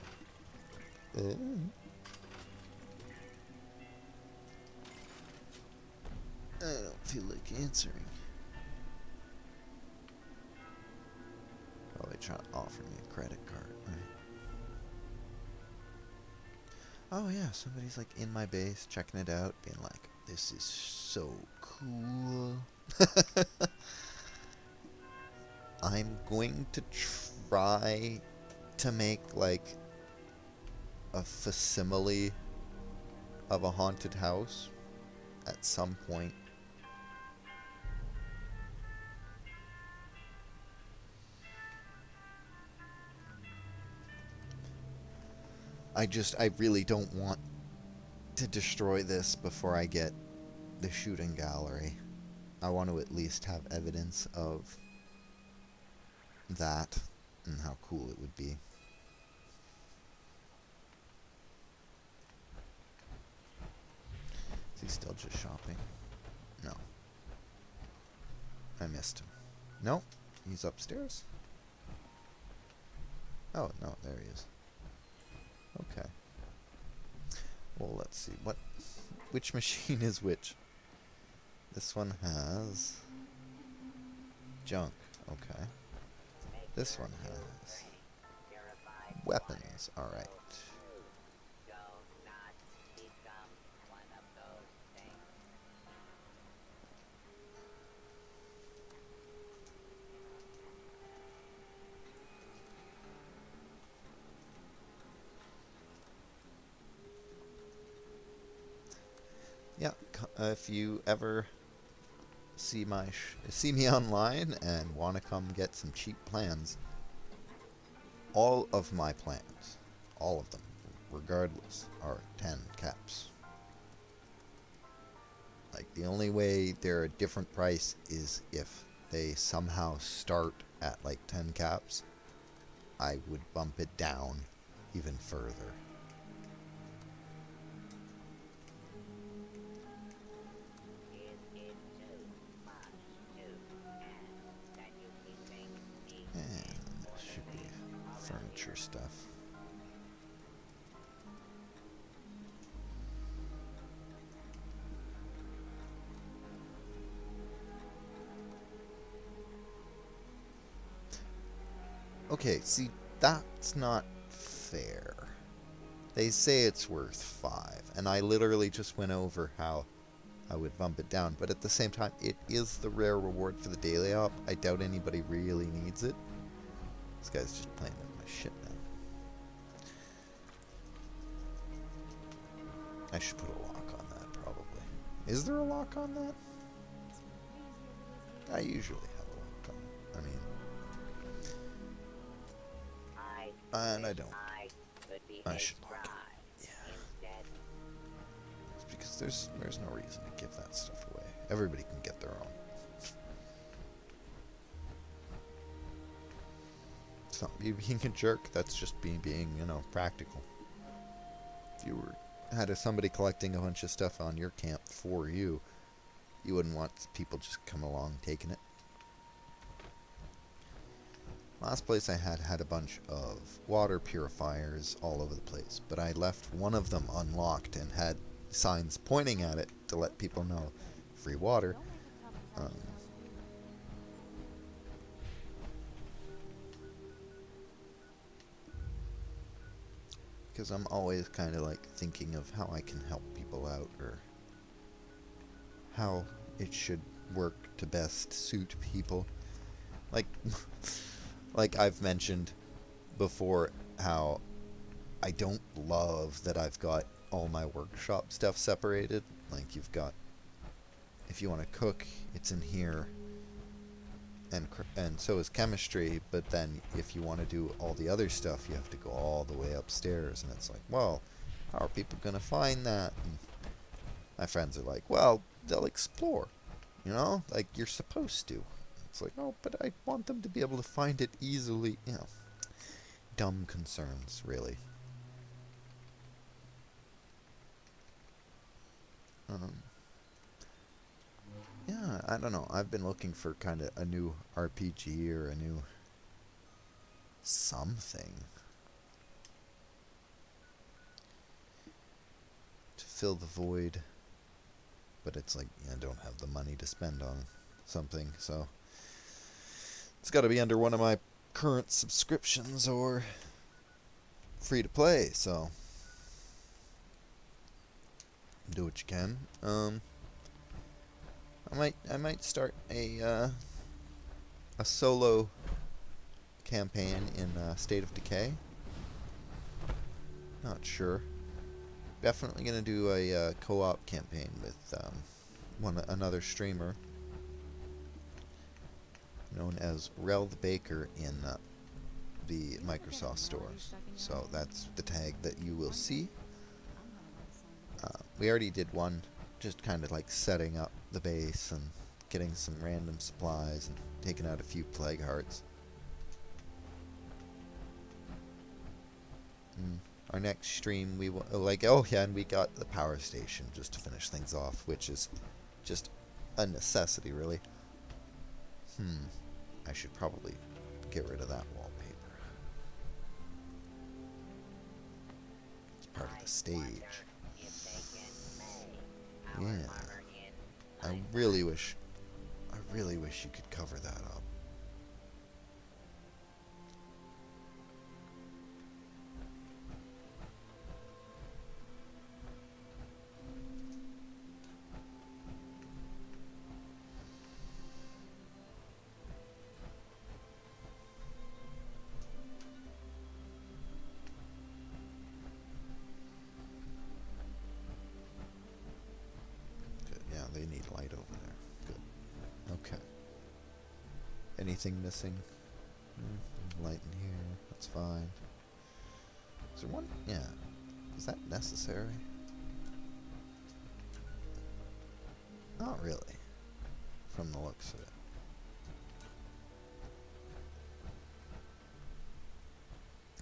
I don't feel like answering. Probably trying to offer me a credit card, right? Oh yeah, somebody's like in my base, checking it out, being like, this is so cool. I'm going to try to make like a facsimile of a haunted house at some point. I really don't want to destroy this before I get the shooting gallery. I want to at least have evidence of that and how cool it would be. Is he still just shopping? No. I missed him. No, he's upstairs. Oh, no, there he is. Okay. Well, let's see. Which machine is which? This one has junk. Okay. This one has weapons. All right. Yeah, if you ever see me online and want to come get some cheap plans, all of my plans, all of them, regardless, are 10 caps. Like, the only way they're a different price is if they somehow start at like 10 caps. I would bump it down even further. And this should be furniture stuff. Okay, see, that's not fair. They say it's worth 5, and I literally just went over how I would bump it down, but at the same time, it is the rare reward for the daily op. I doubt anybody really needs it. This guy's just playing with my shit now. I should put a lock on that, probably. Is there a lock on that? I usually have a lock on it. I mean... And I don't. I should lock it. Yeah. It's because there's no reason to give that stuff away. Everybody can get their own. It's not me being a jerk, that's just me being, you know, practical. If you had somebody collecting a bunch of stuff on your camp for you, you wouldn't want people just come along taking it. last place I had a bunch of water purifiers all over the place, but I left one of them unlocked and had signs pointing at it to let people know free water. Because I'm always kind of like thinking of how I can help people out, or how it should work to best suit people. Like, like I've mentioned before, how I don't love that I've got all my workshop stuff separated. Like, you've got, if you want to cook, it's in here, and so is chemistry, but then if you want to do all the other stuff, you have to go all the way upstairs, and it's like, well, how are people going to find that? And my friends are like, well, they'll explore, you know, like you're supposed to. It's like, oh, but I want them to be able to find it easily, you know. Dumb concerns, really. Yeah, I don't know. I've been looking for kind of a new RPG or a new something to fill the void, but it's like, I don't have the money to spend on something, so it's got to be under one of my current subscriptions or free to play, so do what you can. I might start a solo campaign in State of Decay. Not sure. Definitely gonna do a co-op campaign with another streamer known as Rel the Baker in the Microsoft stores. So that's the tag that you will see. We already did one, just kind of like setting up the base and getting some random supplies and taking out a few plague hearts. Our next stream, we and we got the power station just to finish things off, which is just a necessity, really. I should probably get rid of that wallpaper. It's part of the stage. Yeah. I really wish you could cover that up. They need light over there. Good. Okay. Anything missing? Light in here. That's fine. Is there one? Yeah. Is that necessary? Not really. From the looks of it.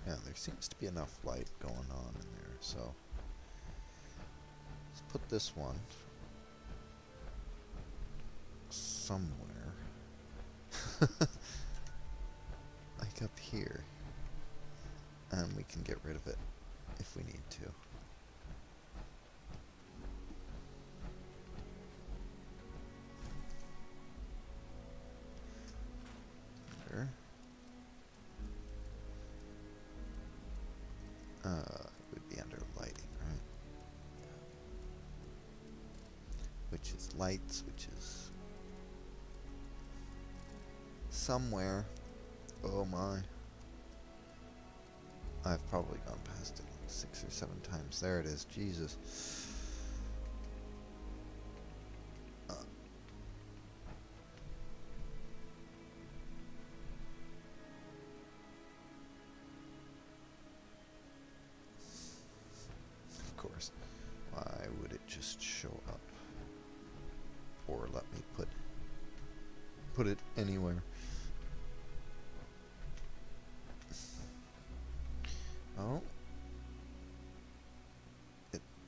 Yeah, there seems to be enough light going on in there, so let's put this one somewhere. Like up here. And we can get rid of it if we need to. There. It would be under lighting, right? Which is lights, which is somewhere. Oh my. I've probably gone past it like 6 or 7 times. There it is. Jesus. Of course. Why would it just show up? Or let me put it anywhere. Oh.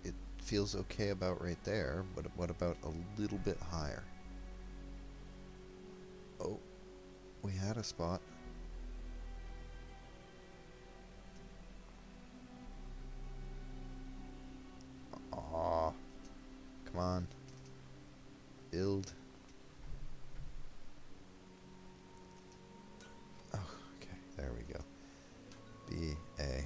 It feels okay about right there, but what about a little bit higher? Oh. We had a spot. on. Build. Oh, okay. There we go. B-A.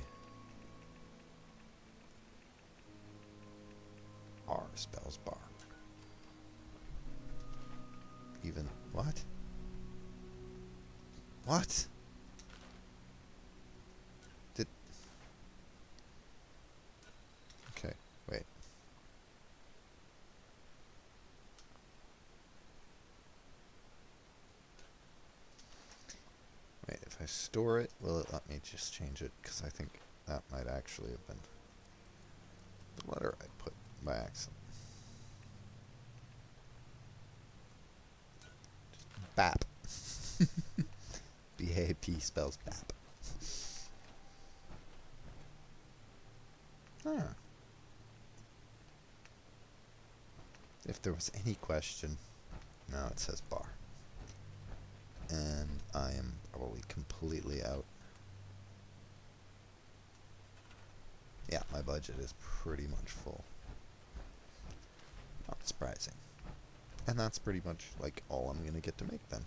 R spells bar. Even what? What? Did okay, wait. Wait, if I store it, will it let me just change it? Because I think that might actually have been the letter I put by accident. BAP. B-A-P spells BAP. Huh. If there was any question, now it says bar. And I am probably completely out. Yeah, my budget is pretty much full. Not surprising. And that's pretty much like all I'm gonna get to make then.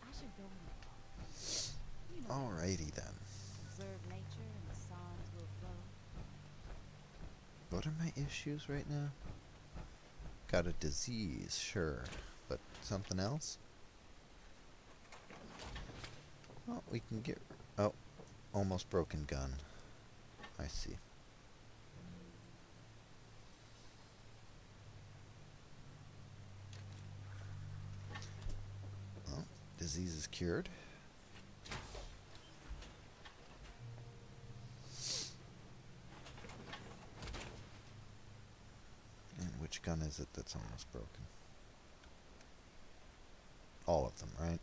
I should go in. You know, Alrighty then. observe nature and the songs will flow. What are my issues right now? Got a disease, sure. But something else? Well, we can get... Oh, almost broken gun. I see. Well, disease is cured. And which gun is it that's almost broken? All of them, right?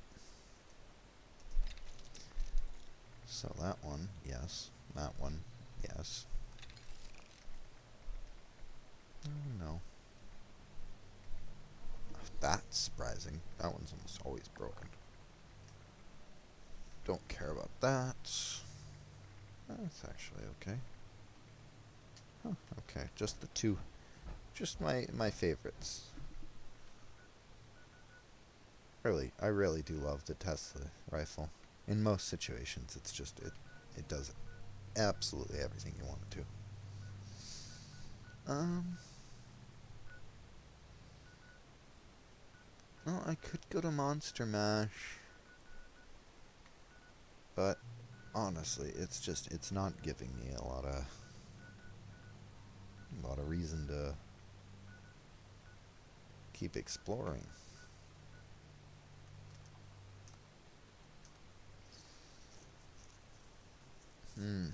So that one, yes. That one, yes. Oh no. That's surprising. That one's almost always broken. Don't care about that. That's actually okay. Huh, okay, just the two. Just my favorites. Really, I really do love the Tesla rifle. In most situations, it's just, it does absolutely everything you want it to. Well, I could go to Monster Mash. But, honestly, it's just, it's not giving me a lot of reason to keep exploring. Alright.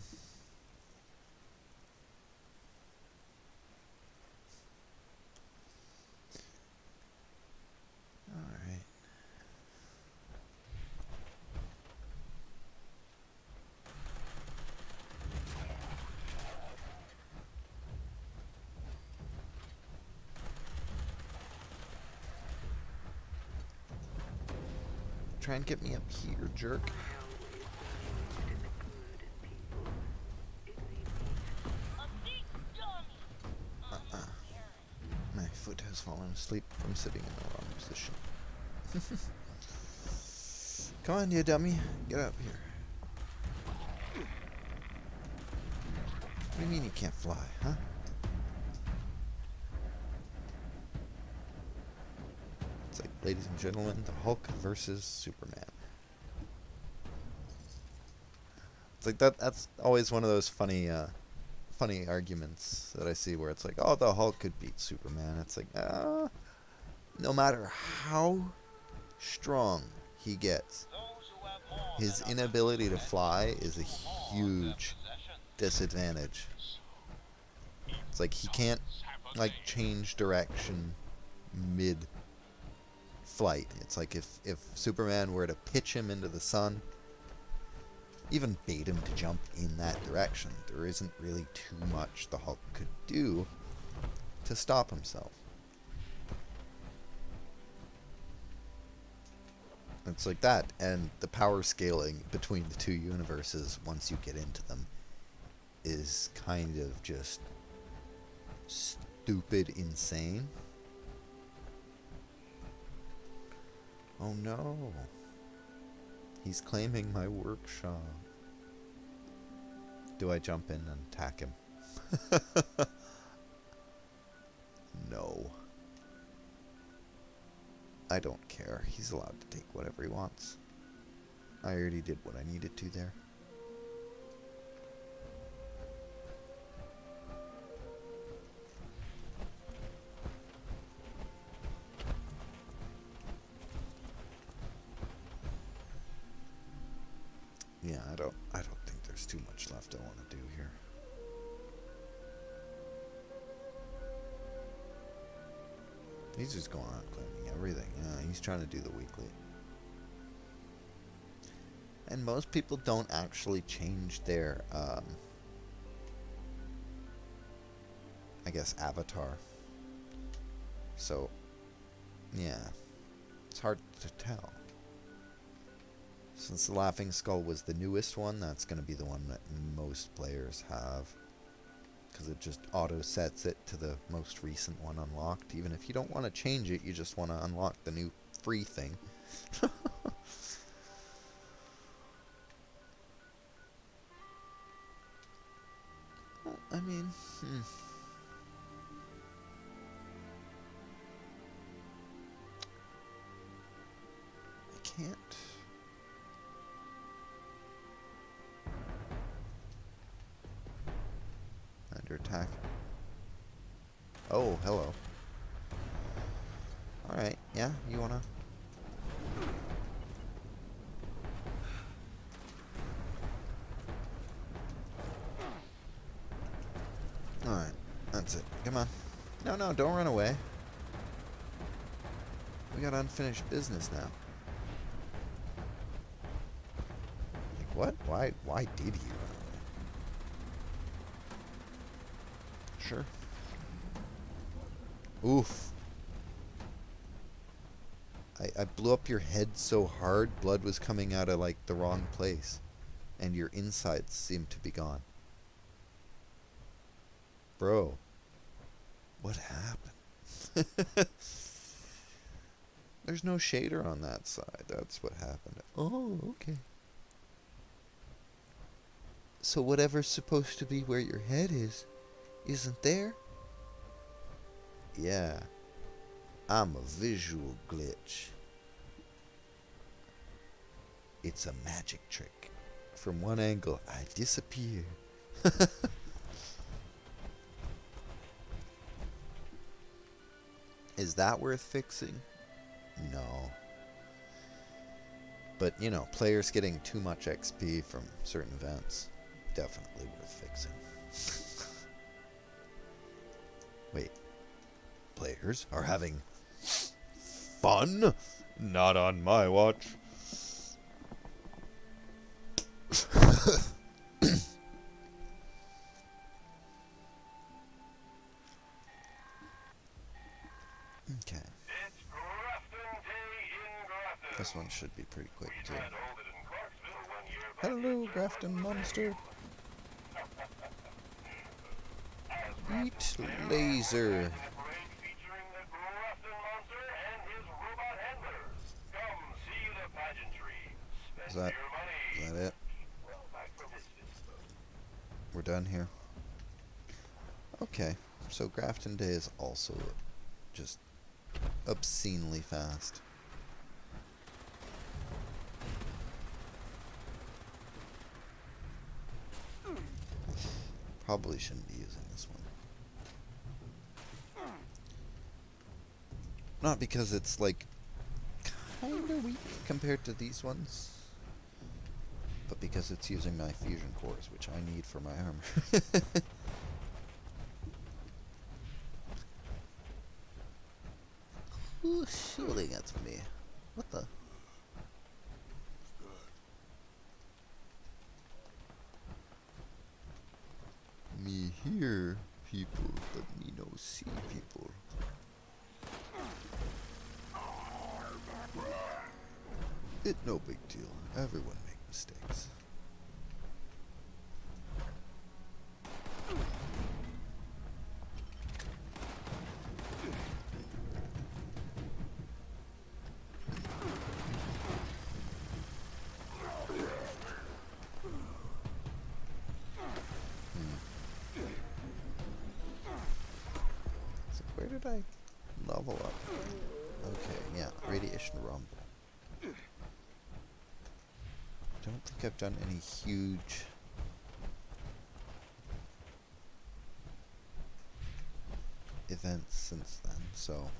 Try and get me up here, jerk. My foot has fallen asleep from sitting in the wrong position. Come on, you dummy. Get up here. What do you mean you can't fly, huh? It's like, ladies and gentlemen, the Hulk versus Superman. It's like that's always one of those funny arguments that I see where it's like, oh, the Hulk could beat Superman. It's like, no matter how strong he gets, his inability to fly is a huge disadvantage. It's like he can't, like, change direction mid-flight. It's like if Superman were to pitch him into the sun, even bait him to jump in that direction, there isn't really too much the Hulk could do to stop himself. It's like that, and the power scaling between the two universes, once you get into them, is kind of just stupid insane? Oh no. He's claiming my workshop. Do I jump in and attack him? No. I don't care. He's allowed to take whatever he wants. I already did what I needed to there. Yeah, I don't think there's too much left I want to do here. He's just going on claiming everything. Yeah, he's trying to do the weekly. And most people don't actually change their, I guess, avatar. So, yeah, it's hard to tell. Since the Laughing Skull was the newest one, that's going to be the one that most players have. Because it just auto-sets it to the most recent one unlocked. Even if you don't want to change it, you just want to unlock the new free thing. Well, I mean, I can't. Under attack. Oh, hello. Alright, yeah, you wanna... Alright, that's it. Come on. No, no, don't run away. We got unfinished business now. Like, what? Why did he run away? Sure. Oof. I blew up your head so hard, blood was coming out of, like, the wrong place. And your insides seemed to be gone. Bro. What happened? There's no shader on that side. That's what happened. Oh, okay. So whatever's supposed to be where your head is, isn't there? Yeah. I'm a visual glitch. It's a magic trick. From one angle, I disappear. Is that worth fixing? No. But, you know, players getting too much XP from certain events, definitely worth fixing. Wait. Players are having fun? Not on my watch. Okay. This one should be pretty quick too. Hello, Grafton Monster. Eat laser. Is that it? We're done here. Okay, so Grafton Day is also just obscenely fast. Probably shouldn't be using this one. Not because it's like kinda weak compared to these ones, but because it's using my fusion cores, which I need for my armor. Who's shooting at me? What the? Me hear people, but me no see people. It no big deal. Everyone make mistakes. did I level up? Okay, yeah, radiation rumble. Don't think I've done any huge events since then, so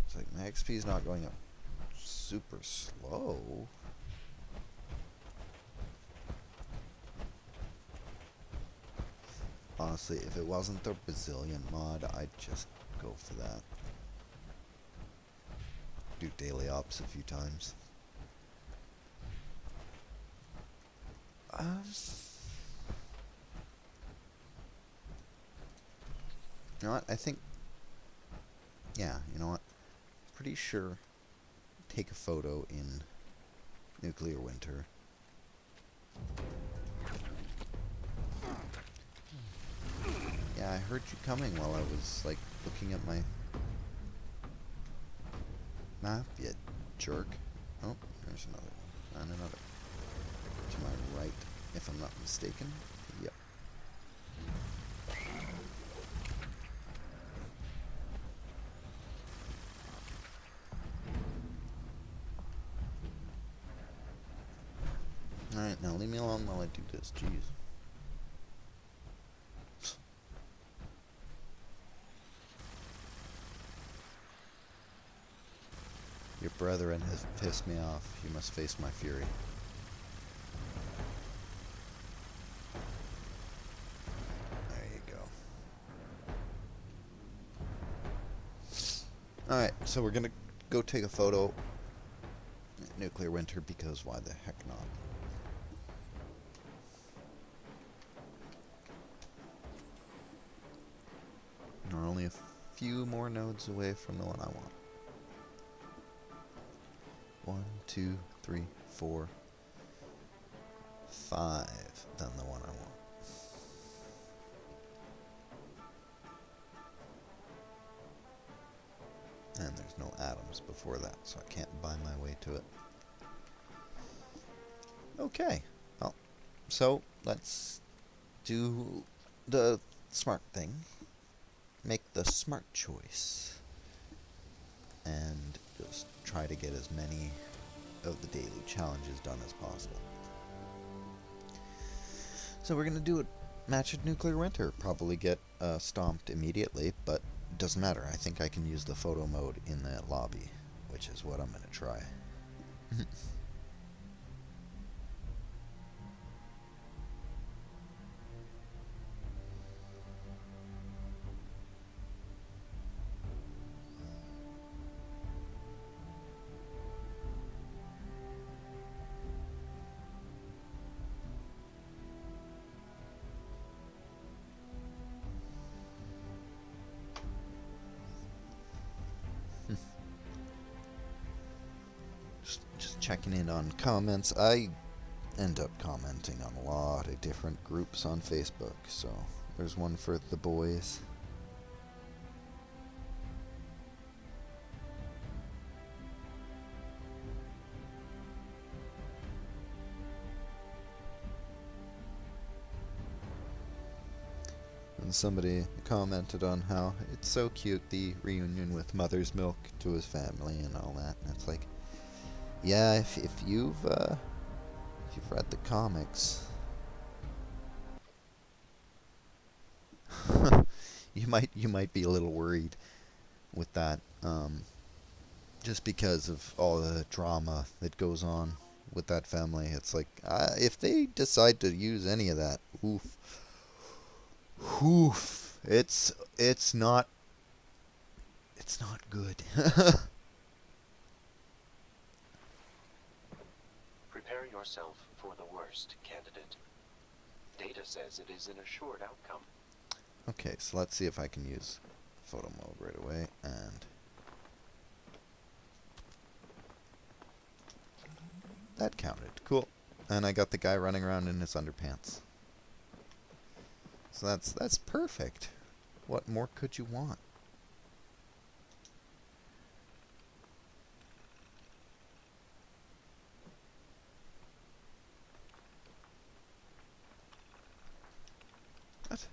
it's like my XP is not going up super slow. Honestly, if it wasn't the Bazillion mod, I'd just go for that. Do daily ops a few times. You know what? I think... Yeah, you know what? Pretty sure take a photo in nuclear winter. Yeah, I heard you coming while I was, like, looking at my map, you jerk. Oh, there's another one. And another. To my right, if I'm not mistaken. Yep. Alright, now leave me alone while I do this. Jeez. Your brethren has pissed me off. You must face my fury. There you go. Alright, so we're gonna go take a photo at nuclear winter because why the heck not? We're only a few more nodes away from the one I want. 1, 2, 3, 4, 5 than the one I want. And there's no atoms before that, so I can't buy my way to it. Okay, well, so let's do the smart thing. Make the smart choice. And just try to get as many of the daily challenges done as possible. So we're going to do a match at nuclear winter. Probably get stomped immediately, but it doesn't matter. I think I can use the photo mode in the lobby, which is what I'm going to try. Just checking in on comments. I end up commenting on a lot of different groups on Facebook, so there's one for the boys. And somebody commented on how it's so cute, the reunion with Mother's Milk to his family and all that. And it's like, yeah, if you've read the comics, you might be a little worried with that, just because of all the drama that goes on with that family. It's like, if they decide to use any of that, oof. It's not good. Prepare yourself for the worst, candidate. Data says it is an assured outcome. Okay, so let's see if I can use photo mode right away, and that counted. Cool. And I got the guy running around in his underpants. So that's perfect. What more could you want? What?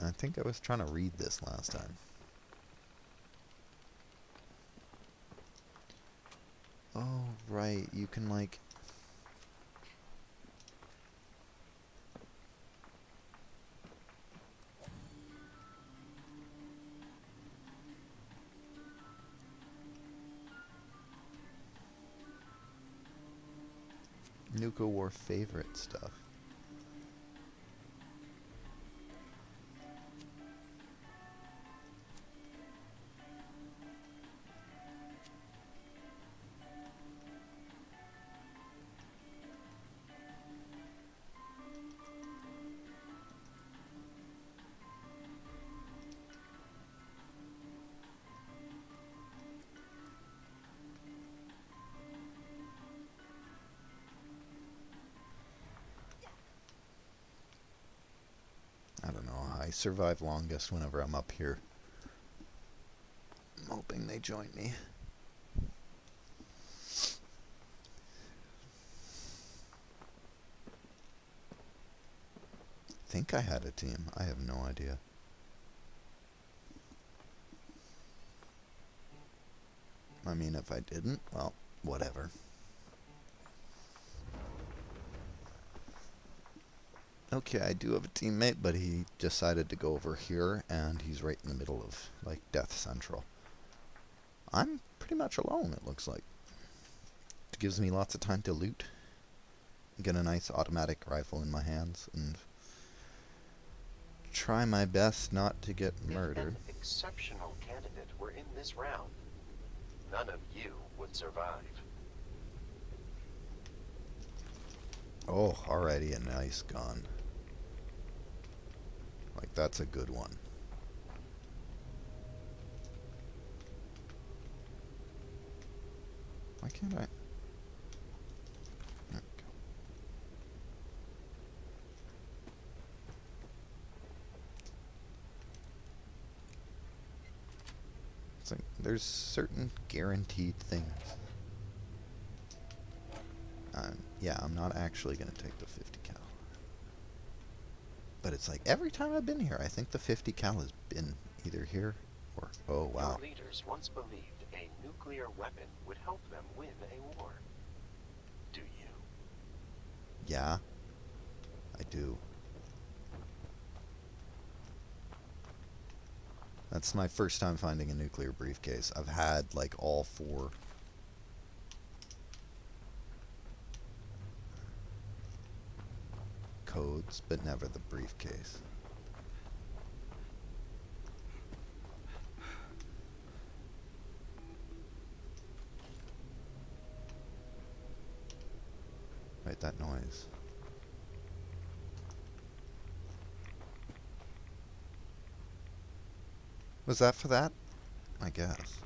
I think I was trying to read this last time. Oh, right. You can, like... Nuka War favorite stuff. I don't know. I survive longest whenever I'm up here. I'm hoping they join me. I think I had a team. I have no idea. I mean, if I didn't, well, whatever. Okay, I do have a teammate, but he decided to go over here, and he's right in the middle of, like, Death Central. I'm pretty much alone, it looks like. It gives me lots of time to loot, get a nice automatic rifle in my hands, and try my best not to get murdered. If an exceptional candidate were in this round, none of you would survive. Oh, already a nice gun. Like, that's a good one. Why can't I? There we go. It's like, there's certain guaranteed things. Yeah, I'm not actually going to take the 50 cal. But it's like, every time I've been here, I think the 50 cal has been either here or... Oh, wow. Your leaders once believed a nuclear weapon would help them win a war. Do you? Yeah, I do. That's my first time finding a nuclear briefcase. I've had, like, all 4... codes, but never the briefcase. Right, that noise. Was that for that? I guess.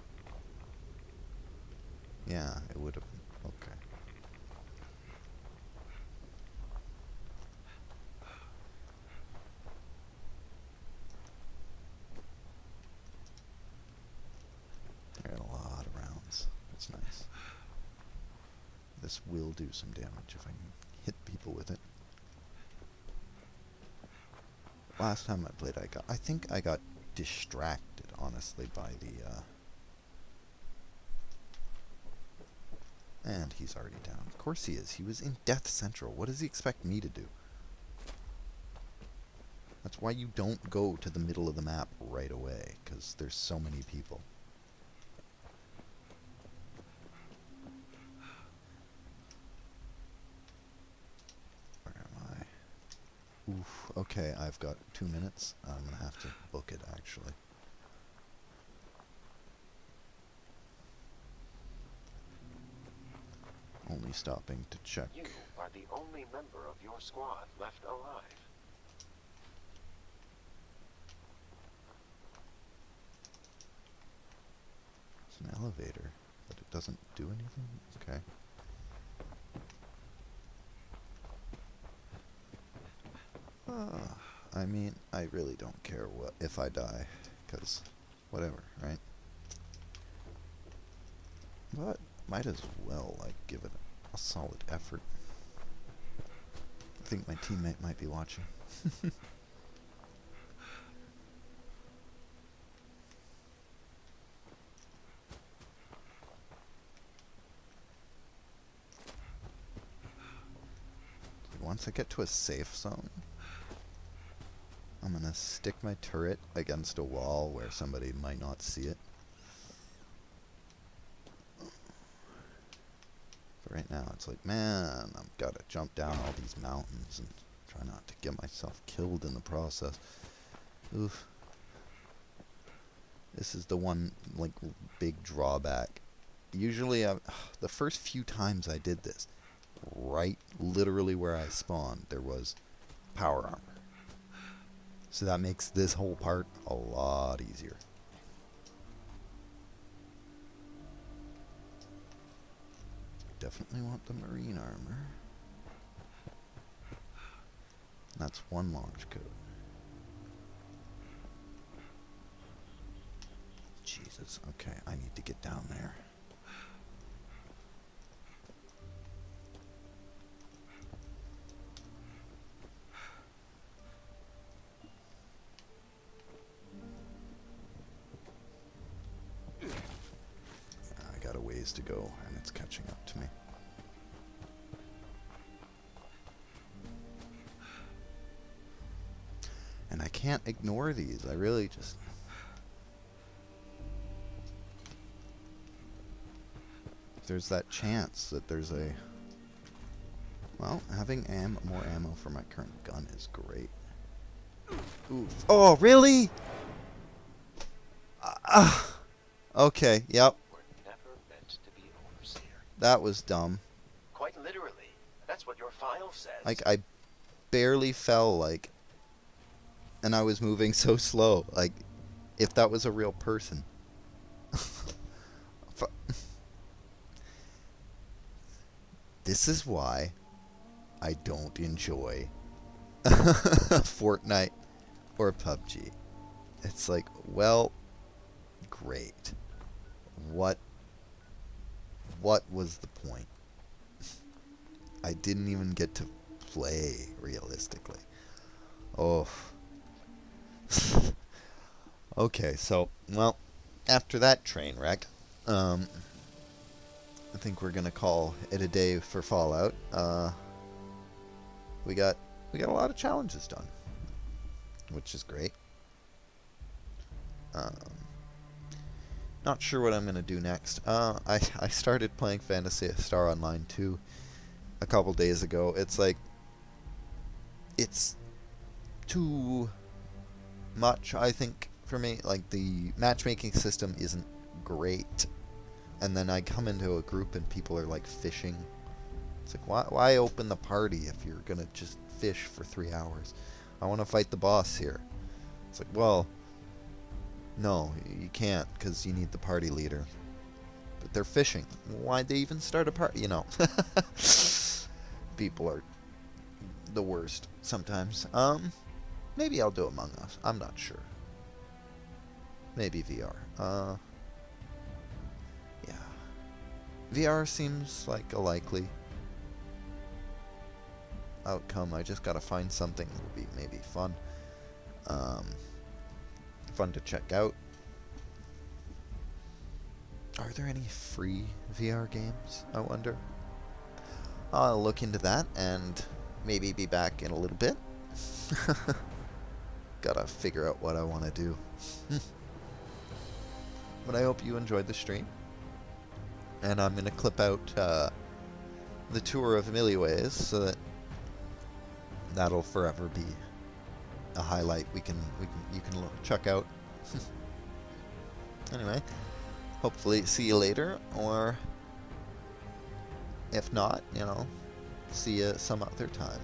Yeah, it would have been. Okay. I got a lot of rounds. That's nice. This will do some damage if I can hit people with it. Last time I played, I think I got distracted, honestly, by the, and he's already down. Of course he is. He was in Death Central. What does he expect me to do? That's why you don't go to the middle of the map right away, because there's so many people. Oof, okay, I've got 2 minutes. I'm gonna have to book it, actually. Only stopping to check. You are the only member of your squad left alive. It's an elevator, but it doesn't do anything? Okay. I mean, I really don't care what if I die, because whatever, right? But might as well, like, give it a solid effort. I think my teammate might be watching. once I get to a safe zone, I'm gonna stick my turret against a wall where somebody might not see it. But right now it's like, man, I've got to jump down all these mountains and try not to get myself killed in the process. Oof. This is the one, like, big drawback. Usually, the first few times I did this, right literally where I spawned, there was power armor. So that makes this whole part a lot easier. Definitely want the marine armor. That's one launch code. Jesus, okay, I need to get down there. I got a ways to go, and it's catching up to me. And I can't ignore these. I really just... There's that chance that there's a... Well, having more ammo for my current gun is great. Oof. Oh, really? Okay, yep. We're never meant to be overseer. That was dumb. Quite literally. That's what your file says. Like, I barely fell, like... And I was moving so slow. Like, if that was a real person. This is why I don't enjoy Fortnite or PUBG. It's like, well, great. What was the point? I didn't even get to play realistically. Oh. Okay, so, well, after that train wreck, I think we're gonna call it a day for Fallout. We got a lot of challenges done, which is great. Not sure what I'm gonna do next. I started playing Phantasy Star Online 2 a couple days ago. It's like, it's too much, I think, for me. Like, the matchmaking system isn't great. And then I come into a group and people are like fishing. It's like, why open the party if you're gonna just fish for 3 hours? I want to fight the boss here. It's like, well, no, you can't, because you need the party leader. But they're fishing. Why'd they even start a party? You know. People are the worst sometimes. Maybe I'll do Among Us. I'm not sure. Maybe VR. Yeah. VR seems like a likely outcome. I just gotta find something that will be maybe fun. Fun to check out. Are there any free VR games, I wonder? I'll look into that and maybe be back in a little bit. Gotta figure out what I want to do. But I hope you enjoyed the stream. And I'm gonna clip out the tour of Milliways so that that'll forever be a highlight you can check out. Anyway, hopefully see you later, or if not, you know, see you some other time.